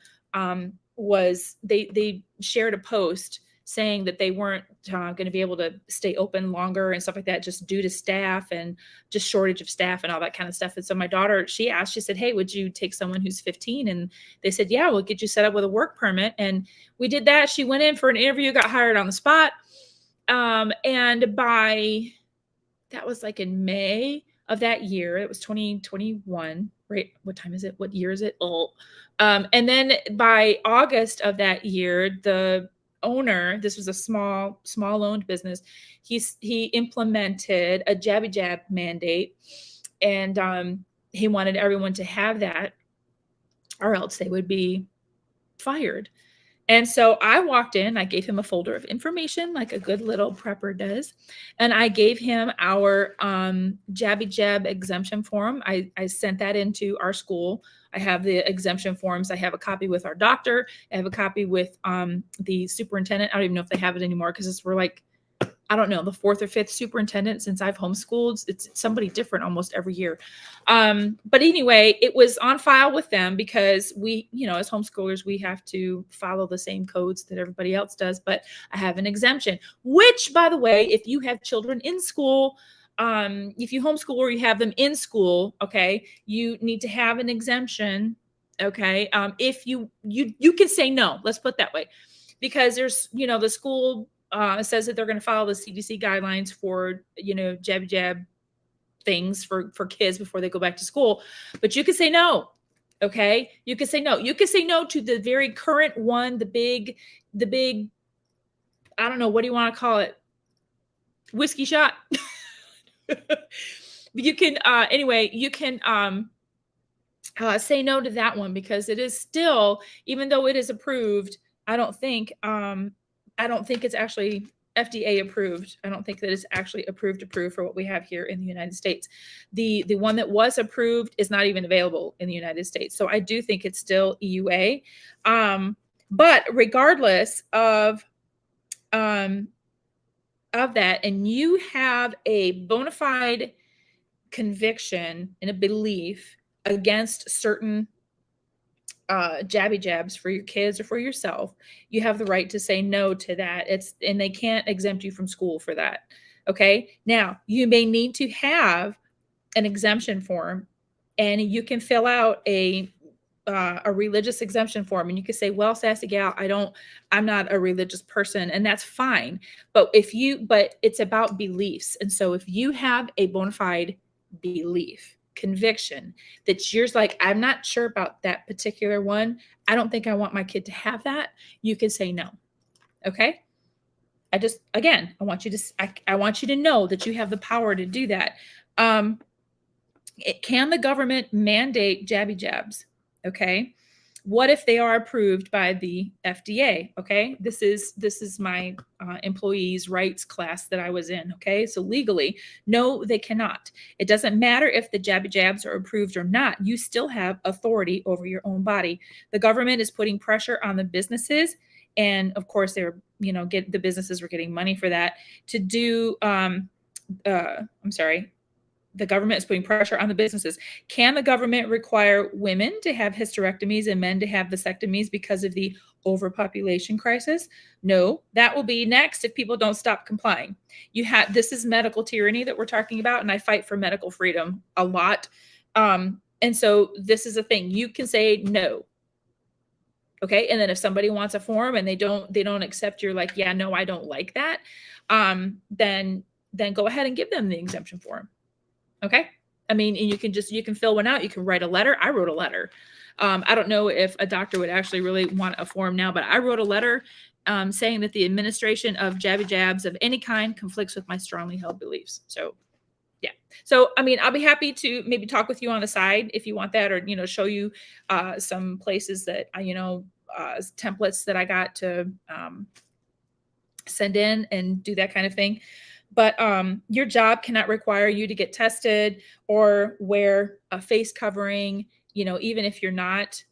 was they shared a post saying that they weren't going to be able to stay open longer and stuff like that, just due to staff and just shortage of staff and all that kind of stuff. And so my daughter, she asked, she said, hey, would you take someone who's 15? And they said, yeah, we'll get you set up with a work permit. And we did that. She went in for an interview, got hired on the spot. And by, that was like in May of that year, it was 2021, right? What time is it? What year is it? Oh, and then by August of that year, the owner, this was a small owned business, he implemented a jabby jab mandate, and he wanted everyone to have that or else they would be fired. And so I walked in, I gave him a folder of information like a good little prepper does. And I gave him our Jabby Jab exemption form. I sent that into our school. I have the exemption forms. I have a copy with our doctor. I have a copy with the superintendent. I don't even know if they have it anymore because we're like, I don't know, the fourth or fifth superintendent since I've homeschooled. It's somebody different almost every year. But anyway, it was on file with them because we, as homeschoolers, we have to follow the same codes that everybody else does. But I have an exemption, which, by the way, if you have children in school, if you homeschool or you have them in school, okay, you need to have an exemption. Okay. If you can say no, let's put it that way, because there's, the school says that they're going to follow the CDC guidelines for, jab things for kids before they go back to school. But you can say no. Okay. You can say no. You can say no to the very current one, the big, I don't know, what do you want to call it? Whiskey shot. You can, anyway, you can say no to that one because it is still, even though it is approved, I don't think it's actually FDA approved. I don't think that it's actually approved for what we have here in the United States. The one that was approved is not even available in the United States. So I do think it's still EUA. But regardless of that, and you have a bona fide conviction and a belief against certain jabby jabs for your kids or for yourself, you have the right to say no to that. And they can't exempt you from school for that. Okay. Now you may need to have an exemption form, and you can fill out a religious exemption form, and you can say, well, sassy gal, I'm not a religious person, and that's fine. But it's about beliefs. And so if you have a bona fide belief, conviction that yours, like, I'm not sure about that particular one, I don't think I want my kid to have that, you can say no. Okay. I want you to know that you have the power to do that. Can the government mandate jabby jabs? Okay. What if they are approved by the FDA? Okay. This is my employees rights class that I was in. Okay. So legally, no, they cannot. It doesn't matter if the jabby jabs are approved or not. You still have authority over your own body. The government is putting pressure on the businesses. And of course, the businesses were getting money for that to do, the government is putting pressure on the businesses. Can the government require women to have hysterectomies and men to have vasectomies because of the overpopulation crisis? No, that will be next if people don't stop complying. This is medical tyranny that we're talking about, and I fight for medical freedom a lot. And so this is a thing. You can say no. Okay. And then if somebody wants a form and they don't accept, you're like, yeah, no, I don't like that. Then go ahead and give them the exemption form. Okay. I mean, and you can fill one out. You can write a letter. I wrote a letter. I don't know if a doctor would actually really want a form now, but I wrote a letter saying that the administration of jabby jabs of any kind conflicts with my strongly held beliefs. So yeah. So, I mean, I'll be happy to maybe talk with you on the side if you want that, or, show you some places that, templates that I got to send in and do that kind of thing. But your job cannot require you to get tested or wear a face covering, even if you're not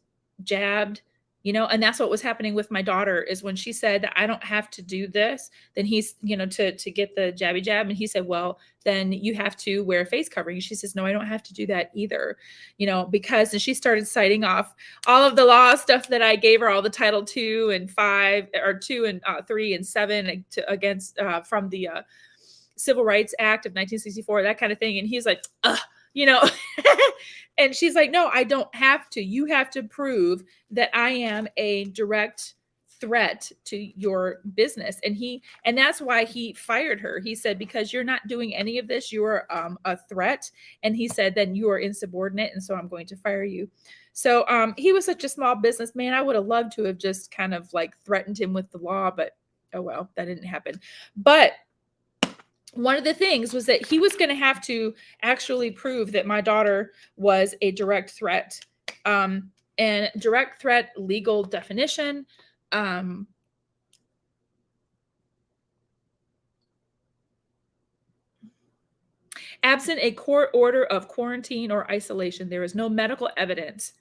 jabbed, and that's what was happening with my daughter is when she said that I don't have to do this, then he's, to get the jabby jab. And he said, well, then you have to wear a face covering. She says, no, I don't have to do that either, because, and she started citing off all of the law stuff that I gave her, all the Title 2 and 5 or 2 and 3 and 7 against from the Civil Rights Act of 1964, that kind of thing. And he's like, ugh, and she's like, no, I don't have to. You have to prove that I am a direct threat to your business. And that's why he fired her. He said, because you're not doing any of this, you are a threat. And he said, then you are insubordinate. And so I'm going to fire you. So he was such a small businessman. I would have loved to have just kind of like threatened him with the law, but oh, well, that didn't happen. But one of the things was that he was going to have to actually prove that my daughter was a direct threat. And direct threat legal definition. Absent a court order of quarantine or isolation, there is no medical evidence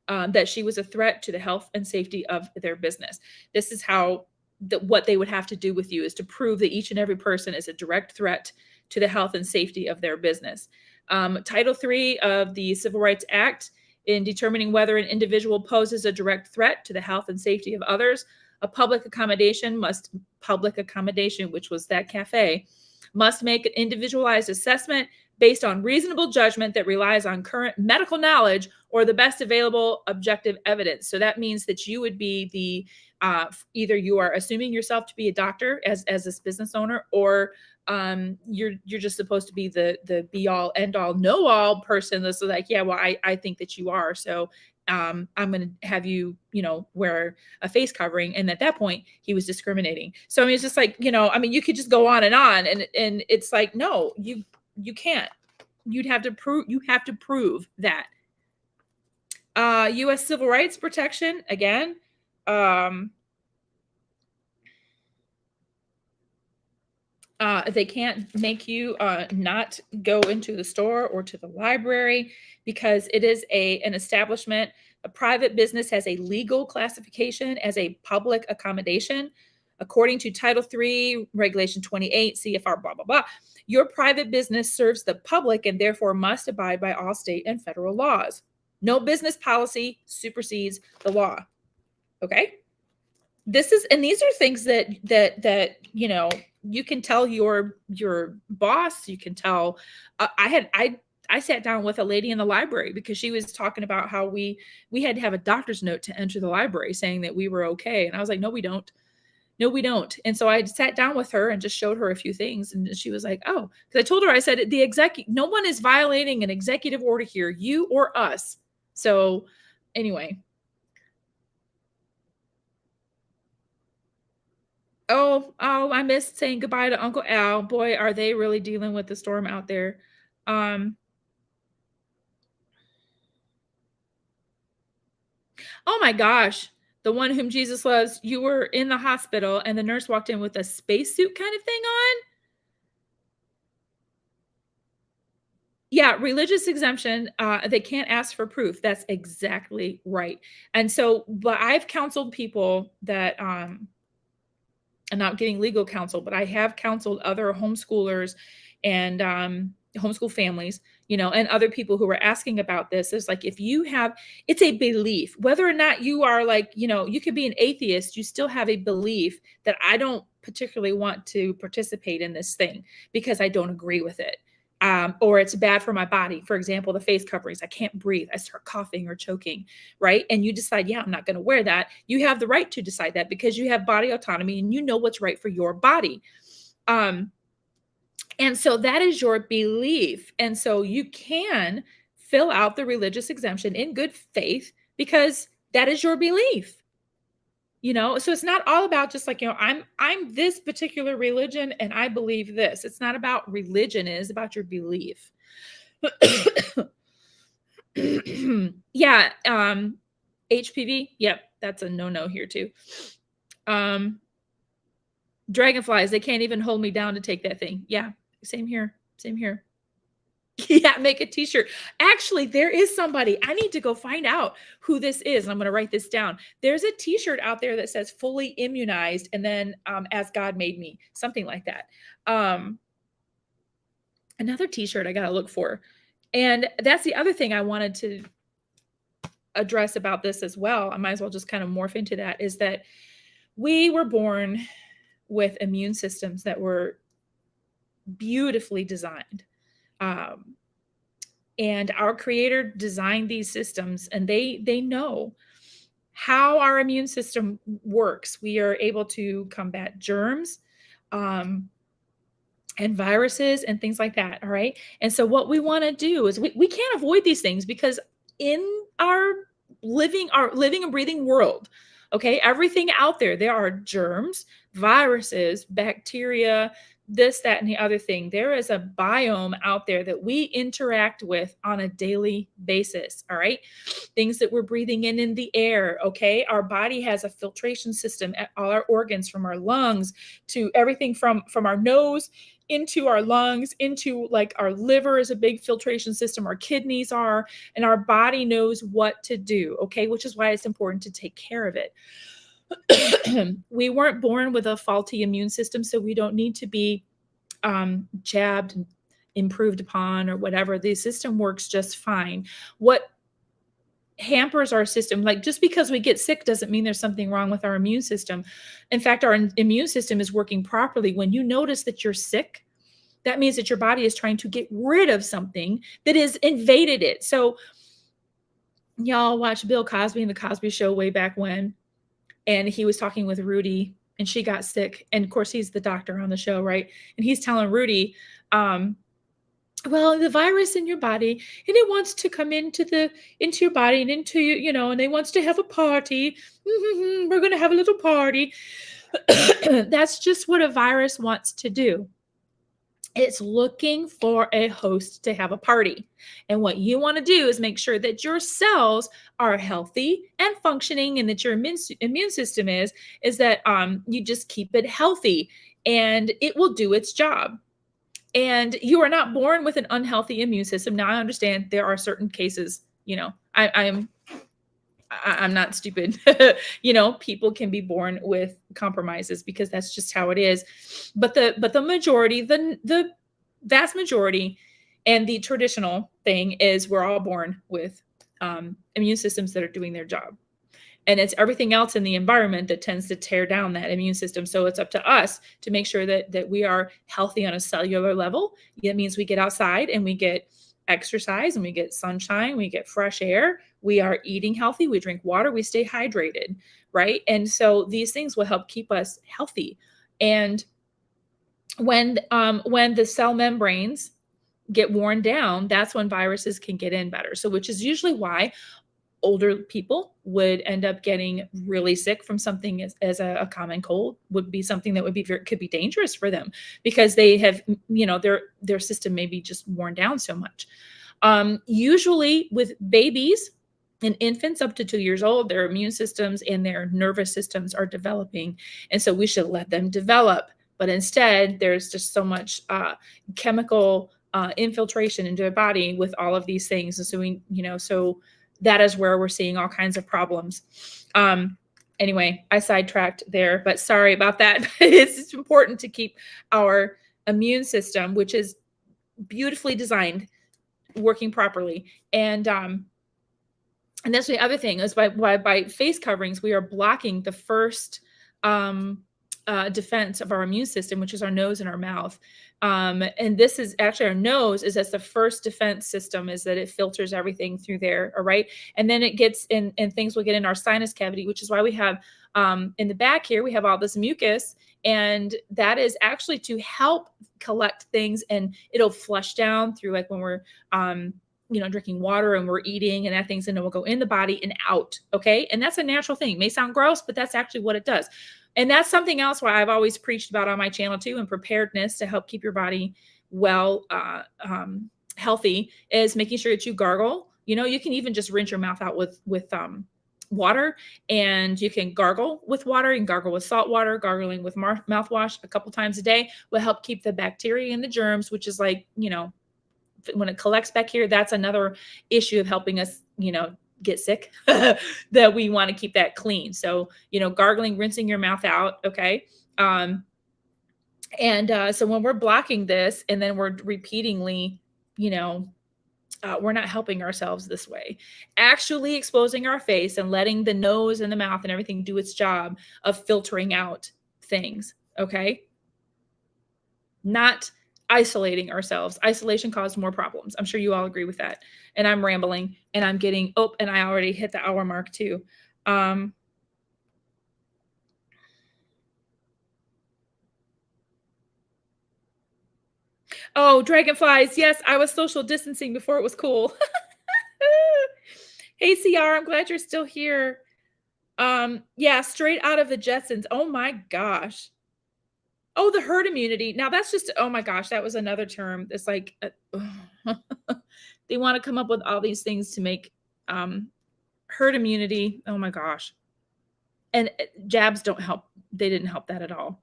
that she was a threat to the health and safety of their business. This is how what they would have to do with you is to prove that each and every person is a direct threat to the health and safety of their business. Title 3 of the Civil Rights Act, in determining whether an individual poses a direct threat to the health and safety of others, a public accommodation, which was that cafe, must make an individualized assessment based on reasonable judgment that relies on current medical knowledge or the best available objective evidence. So that means that you would be the either you are assuming yourself to be a doctor as this business owner, or you're just supposed to be the be all end all know all person that's like, yeah, well, I think that you are. So I'm going to have you, wear a face covering. And at that point, he was discriminating. So I mean, it's just like, you could just go on, and it's like, no, you can't. You have to prove that. U.S. civil rights protection, again. They can't make you not go into the store or to the library because it is an establishment. A private business has a legal classification as a public accommodation. According to Title 3, Regulation 28, CFR, blah, blah, blah. Your private business serves the public and therefore must abide by all state and federal laws. No business policy supersedes the law. Okay? These are things that you can tell your boss. You can tell. I sat down with a lady in the library because she was talking about how we had to have a doctor's note to enter the library saying that we were okay, and I was like, no, we don't. No, we don't. And so I sat down with her and just showed her a few things, and she was like, oh, because I told her, I said, no one is violating an executive order here, you or us. So anyway. Oh, I missed saying goodbye to Uncle Al. Boy, are they really dealing with the storm out there. Oh my gosh. The one whom Jesus loves, you were in the hospital and the nurse walked in with a spacesuit kind of thing on. Yeah, religious exemption, they can't ask for proof. That's exactly right. And so, but I've counseled people that, I'm not getting legal counsel, but I have counseled other homeschoolers and homeschool families, and other people who were asking about this. It's like, if you have, it's a belief, whether or not you are like, you could be an atheist, you still have a belief that I don't particularly want to participate in this thing because I don't agree with it. Or it's bad for my body. For example, the face coverings, I can't breathe. I start coughing or choking, right? And you decide, yeah, I'm not going to wear that. You have the right to decide that because you have body autonomy and you know what's right for your body. And so that is your belief. And so you can fill out the religious exemption in good faith because that is your belief. So it's not all about just like, I'm this particular religion and I believe this. It's not about religion, it is about your belief. Yeah, HPV, yep, that's a no here too. Dragonflies, they can't even hold me down to take that thing. Yeah, same here. Yeah, make a t-shirt. Actually, there is somebody. I need to go find out who this is. And I'm going to write this down. There's a t-shirt out there that says fully immunized and then as God made me, something like that. Another t-shirt I got to look for. And that's the other thing I wanted to address about this as well. I might as well just kind of morph into that, is that we were born with immune systems that were beautifully designed. And our creator designed these systems, and they know how our immune system works. We are able to combat germs and viruses and things like that. All right. And so what we want to do is we can't avoid these things, because in our living and breathing world, okay, everything out there are germs, viruses, bacteria, this, that, and the other thing. There is a biome out there that we interact with on a daily basis. All right. Things that we're breathing in the air. Okay. Our body has a filtration system at all our organs, from our lungs to everything from our nose into our lungs, into like our liver is a big filtration system, our kidneys are, and our body knows what to do. Okay. Which is why it's important to take care of it. We weren't born with a faulty immune system, so we don't need to be jabbed and improved upon or whatever. The system works just fine. What hampers our system, like just because we get sick doesn't mean there's something wrong with our immune system. In fact, our immune system is working properly. When you notice that you're sick, that means that your body is trying to get rid of something that has invaded it. So y'all watch Bill Cosby and the Cosby Show way back when, and he was talking with Rudy, and she got sick. And of course, he's the doctor on the show, right? And he's telling Rudy, well, the virus in your body, and it wants to come into your body and into you, and it wants to have a party. We're going to have a little party. That's just what a virus wants to do. It's looking for a host to have a party. And what you want to do is make sure that your cells are healthy and functioning, and that your immune system is that you just keep it healthy and it will do its job. And you are not born with an unhealthy immune system. Now, I understand there are certain cases, I'm not stupid. People can be born with compromises, because that's just how it is. But the majority, the vast majority, and the traditional thing is we're all born with immune systems that are doing their job. And it's everything else in the environment that tends to tear down that immune system. So it's up to us to make sure that we are healthy on a cellular level. That means we get outside and we get exercise and we get sunshine, we get fresh air, we are eating healthy, we drink water, we stay hydrated, right? And so these things will help keep us healthy. And when the cell membranes get worn down, that's when viruses can get in better. So which is usually why older people would end up getting really sick from something as a common cold. Would be something that could be dangerous for them, because they have, their system may be just worn down so much. Usually with babies and infants up to 2 years old, their immune systems and their nervous systems are developing. And so we should let them develop. But instead, there's just so much chemical infiltration into their body with all of these things. And so so that is where we're seeing all kinds of problems. Anyway, I sidetracked there, but sorry about that. It's important to keep our immune system, which is beautifully designed, working properly. And that's the other thing is by face coverings, we are blocking the first defense of our immune system, which is our nose and our mouth. And this is actually, our nose is as the first defense system, is that it filters everything through there. All right. And then it gets in, and things will get in our sinus cavity, which is why we have in the back here, we have all this mucus, And that is actually to help collect things, and it'll flush down through, like when we're drinking water and we're eating and that things, and it will go in the body and out. Okay. And that's a natural thing. It may sound gross, but that's actually what it does. And that's something else why I've always preached about on my channel too, and preparedness to help keep your body well, healthy, is making sure that you gargle. You can even just rinse your mouth out with water, and you can gargle with water. You can gargle with salt water. Gargling with mouthwash a couple times a day will help keep the bacteria and the germs, which is like, when it collects back here, that's another issue of helping us, get sick, that we want to keep that clean. So, gargling, rinsing your mouth out. Okay. So when we're blocking this and then we're repeatedly, we're not helping ourselves this way. Actually exposing our face and letting the nose and the mouth and everything do its job of filtering out things. Okay. Not isolating ourselves. Isolation caused more problems. I'm sure you all agree with that. And I'm rambling and I'm getting, and I already hit the hour mark too. Oh, dragonflies. Yes, I was social distancing before it was cool. Hey, CR, I'm glad you're still here. Yeah, straight out of the Jetsons. Oh my gosh. Oh, the herd immunity. Now that's just, oh my gosh, that was another term. It's like, they want to come up with all these things to make herd immunity. Oh my gosh. And jabs don't help. They didn't help that at all.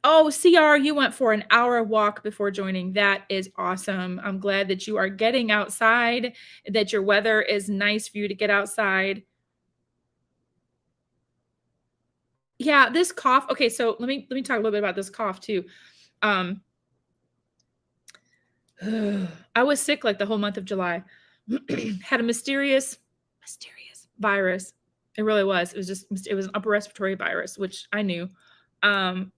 Oh, CR, you went for an hour walk before joining. That is awesome. I'm glad that you are getting outside, that your weather is nice for you to get outside. Yeah, this cough. Okay, so let me talk a little bit about this cough too. I was sick like the whole month of July. Had a mysterious virus. It really was. It was an upper respiratory virus, which I knew. And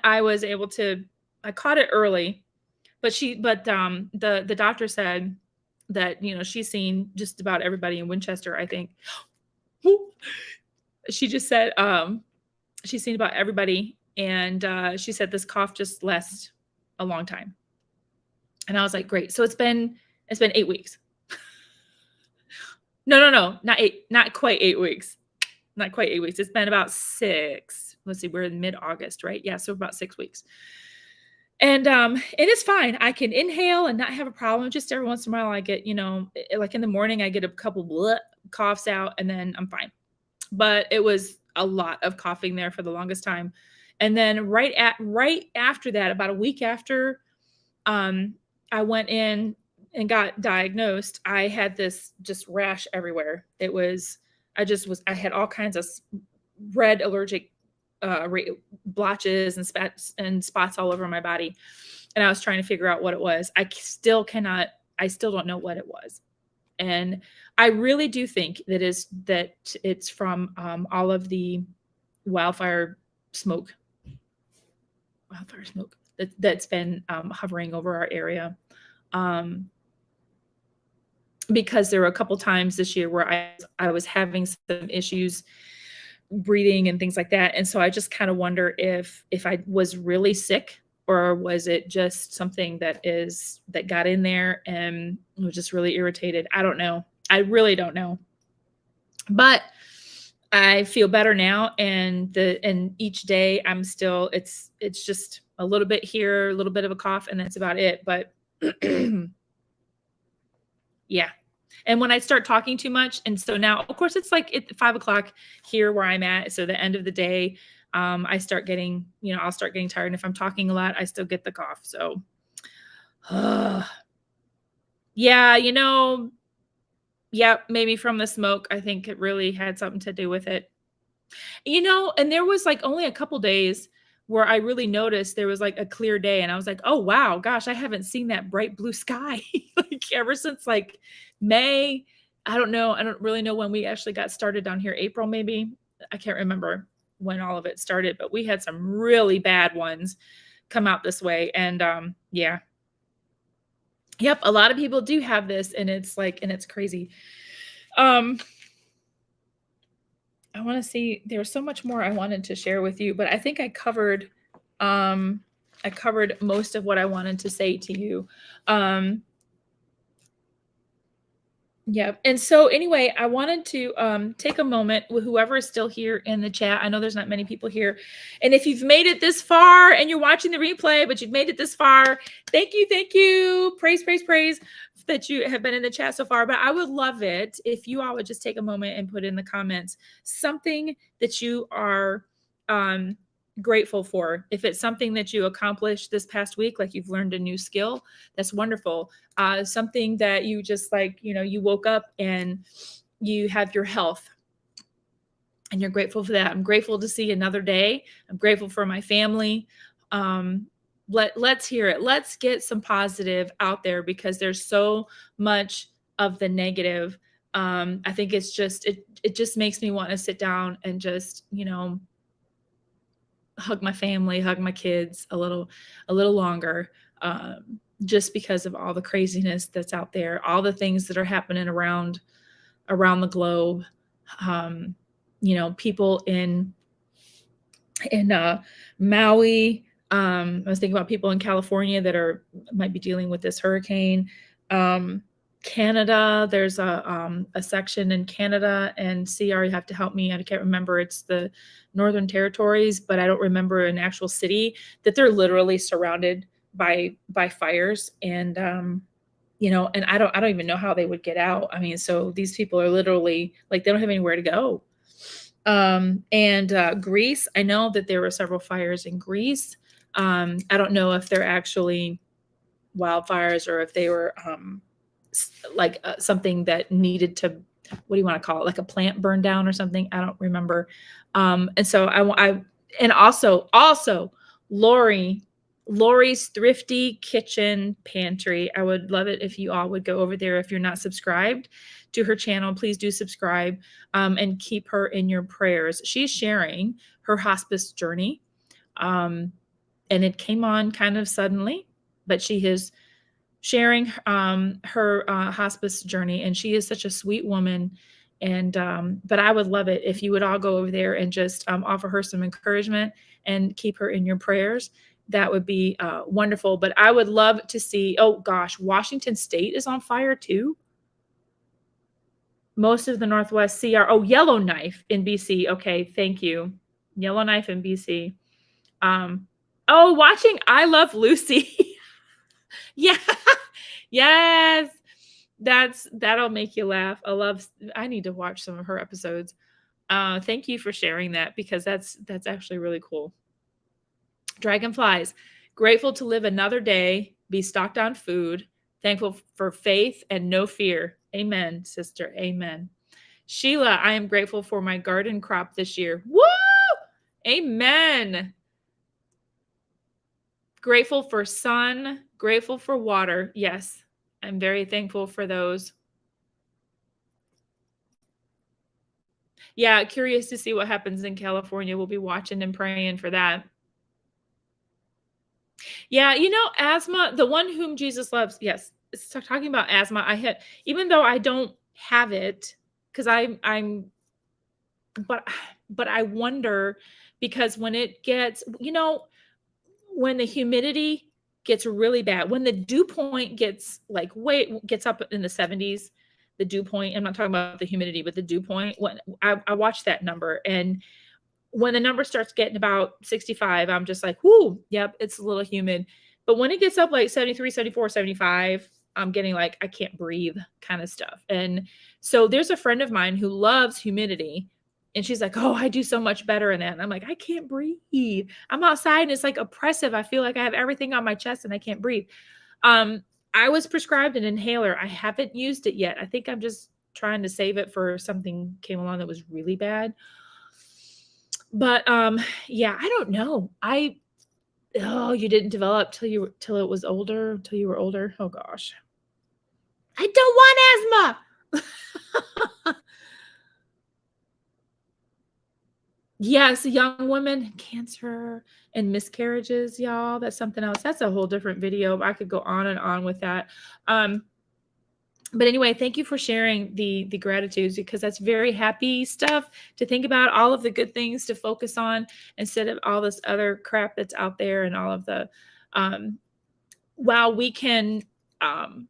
I was able to, I caught it early, but the doctor said that, she's seen just about everybody in Winchester, I think. She just said, she's seen about everybody. And she said this cough just lasts a long time. And I was like, great. So it's been 8 weeks. No, not quite 8 weeks. Not quite 8 weeks. It's been about 6. Let's see, we're in mid-August, right? Yeah, so about 6 weeks. And it is fine. I can inhale and not have a problem. Just every once in a while I get, like in the morning, I get a couple coughs out and then I'm fine. But it was a lot of coughing there for the longest time. And then right after that, about a week after I went in and got diagnosed, I had this just rash everywhere. I had all kinds of red allergic blotches and spots all over my body. And I was trying to figure out what it was. I still don't know what it was. And I really do think that it's from all of the wildfire smoke that's been hovering over our area. Because there were a couple times this year where I was having some issues breathing and things like that. And so I just kind of wonder if I was really sick, or was it just something that got in there and was just really irritated. I don't know. I really don't know. But I feel better now, and each day I'm still, it's just a little bit here, a little bit of a cough, and that's about it. But yeah. And when I start talking too much, and so now, of course, it's like at 5 o'clock here where I'm at. So the end of the day, I start getting, I'll start getting tired. And if I'm talking a lot, I still get the cough. So, yeah, maybe from the smoke, I think it really had something to do with it. And there was like only a couple days where I really noticed there was like a clear day, and I was like, oh, wow, gosh, I haven't seen that bright blue sky like ever since like May. I don't know. I don't really know when we actually got started down here. April, maybe. I can't remember when all of it started, but we had some really bad ones come out this way. And yeah. Yep, a lot of people do have this, and it's crazy. I want to see, there's so much more I wanted to share with you, but I think I covered most of what I wanted to say to you. Yeah. And so anyway, I wanted to take a moment with whoever is still here in the chat. I know there's not many people here. And if you've made it this far and you're watching the replay, but you've made it this far, thank you, thank you. Praise, praise, praise that you have been in the chat so far. But I would love it if you all would just take a moment and put in the comments something that you are grateful for. If it's something that you accomplished this past week, like you've learned a new skill, that's wonderful. Something that you just like, you woke up and you have your health and you're grateful for that. I'm grateful to see another day. I'm grateful for my family. Let's hear it. Let's get some positive out there because there's so much of the negative. I think it's just, it just makes me want to sit down and just, hug my family, hug my kids a little longer. Just because of all the craziness that's out there, all the things that are happening around the globe. People in Maui. I was thinking about people in California that might be dealing with this hurricane. Canada, there's a section in Canada, and CR, you have to help me. I can't remember. It's the Northern Territories, but I don't remember an actual city that they're literally surrounded by fires. And and I don't even know how they would get out. I mean, so these people are literally like, they don't have anywhere to go. Greece, I know that there were several fires in Greece. I don't know if they're actually wildfires or if they were something that needed to, what do you want to call it? Like a plant burned down or something. I don't remember. And so and also Lori's Thrifty Kitchen Pantry. I would love it if you all would go over there. If you're not subscribed to her channel, please do subscribe, and keep her in your prayers. She's sharing her hospice journey. And it came on kind of suddenly, but she is sharing her hospice journey, and she is such a sweet woman. And but I would love it if you would all go over there and just offer her some encouragement and keep her in your prayers. That would be wonderful. But I would love to see, oh gosh, Washington State is on fire too. Most of the Northwest CR. Oh, Yellowknife in BC. Okay, thank you. Yellowknife in BC. Watching I Love Lucy. Yeah. Yes. That'll make you laugh. I need to watch some of her episodes. Thank you for sharing that because that's actually really cool. Dragonflies, grateful to live another day, be stocked on food, thankful for faith and no fear. Amen, sister. Amen. Sheila, I am grateful for my garden crop this year. Woo! Amen. Grateful for sun, grateful for water. Yes, I'm very thankful for those. Yeah, curious to see what happens in California. We'll be watching and praying for that. Yeah, asthma, the one whom Jesus loves. Yes, it's talking about asthma. Even though I don't have it, because but I wonder, because when it gets, when the humidity gets really bad, when the dew point gets gets up in the 70s, the dew point, I'm not talking about the humidity, but the dew point, when I watch that number, and when the number starts getting about 65, I'm just like, whoo, yep, it's a little humid. But when it gets up like 73, 74, 75, I'm getting like, I can't breathe kind of stuff. And so there's a friend of mine who loves humidity. And she's like, oh, I do so much better in that. And I'm like, I can't breathe. I'm outside and it's like oppressive. I feel like I have everything on my chest and I can't breathe. I was prescribed an inhaler. I haven't used it yet. I think I'm just trying to save it for something came along that was really bad. But yeah, I don't know. You didn't develop till you were older. Oh gosh. I don't want asthma. Yes, young women, cancer and miscarriages, y'all. That's something else. That's a whole different video. I could go on and on with that. But anyway, thank you for sharing the gratitudes, because that's very happy stuff to think about, all of the good things to focus on instead of all this other crap that's out there, and all of the um while we can um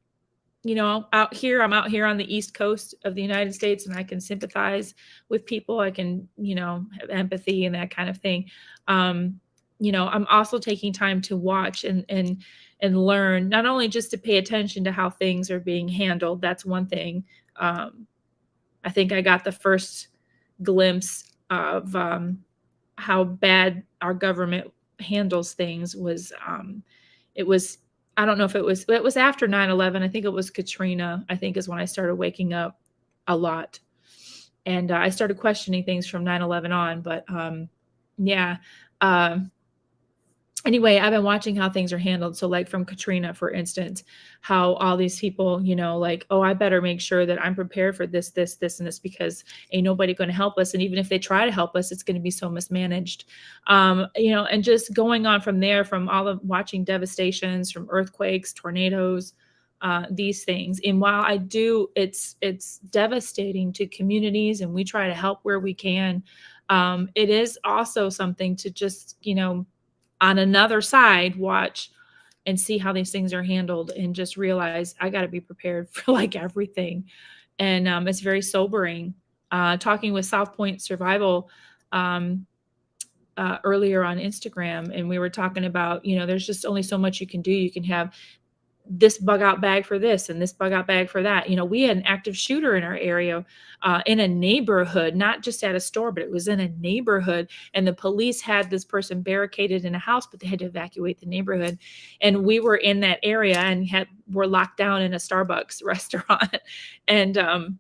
I'm out here on the East Coast of the United States, and I can sympathize with people. I can, have empathy and that kind of thing. Um, I'm also taking time to watch and learn, not only just to pay attention to how things are being handled. That's one thing. Um, I think I got the first glimpse of how bad our government handles things was it was I don't know if it was after 9/11. I think it was Katrina, I think, is when I started waking up a lot. And I started questioning things from 9/11 on, but yeah. Um anyway, I've been watching how things are handled. So, like from Katrina, for instance, how all these people, like, oh, I better make sure that I'm prepared for this, and this, because ain't nobody going to help us. And even if they try to help us, it's going to be so mismanaged. And just going on from there, from all of watching devastations, from earthquakes, tornadoes, these things. And while I do, it's devastating to communities, and we try to help where we can. It is also something to just, on another side, watch and see how these things are handled, and just realize I got to be prepared for like everything. And it's very sobering. Talking with South Point Survival um, earlier on Instagram, and we were talking about, there's just only so much you can do. You can have this bug out bag for this and this bug out bag for that. We had an active shooter in our area, in a neighborhood, not just at a store, but it was in a neighborhood. And the police had this person barricaded in a house, but they had to evacuate the neighborhood. And we were in that area and were locked down in a Starbucks restaurant. And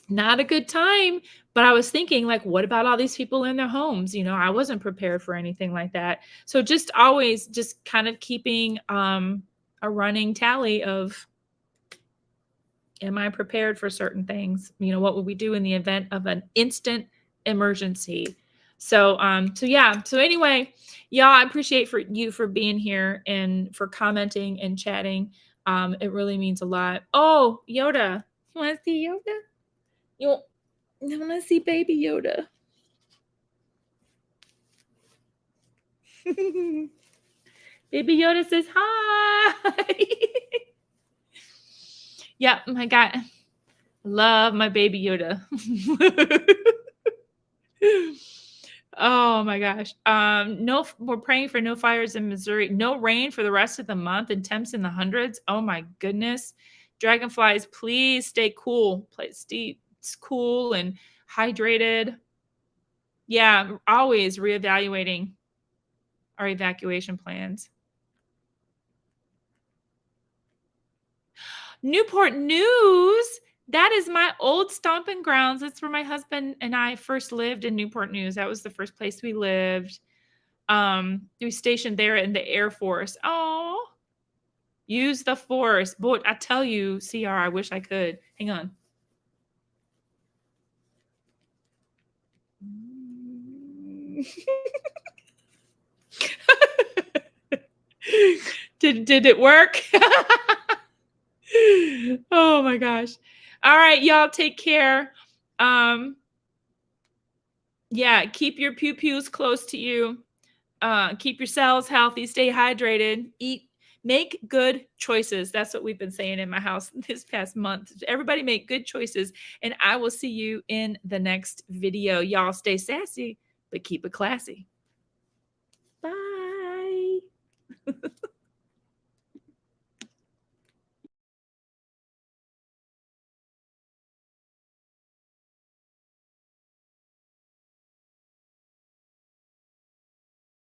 not a good time. But I was thinking, like, what about all these people in their homes? I wasn't prepared for anything like that. So just always just kind of keeping a running tally of, am I prepared for certain things? What would we do in the event of an instant emergency? So yeah. So anyway, y'all, I appreciate for being here and for commenting and chatting. It really means a lot. Oh, Yoda. You want to see Yoda? You want to see baby Yoda? Baby Yoda says hi. Yep, my God. Love my baby Yoda. Oh my gosh. No, we're praying for no fires in Missouri. No rain for the rest of the month, and temps in the hundreds. Oh my goodness. Dragonflies, please stay cool. Please stay cool and hydrated. Yeah, always reevaluating our evacuation plans. Newport News. That is my old stomping grounds. That's where my husband and I first lived, in Newport News. That was the first place we lived. We stationed there in the Air Force. Oh, use the force. Boy, I tell you, CR, I wish I could. Hang on. Did it work? Oh my gosh. All right, y'all, take care. Yeah, keep your pew-pews close to you. Keep your cells healthy, stay hydrated, make good choices. That's what we've been saying in my house this past month. Everybody make good choices, and I will see you in the next video. Y'all stay sassy, but keep it classy.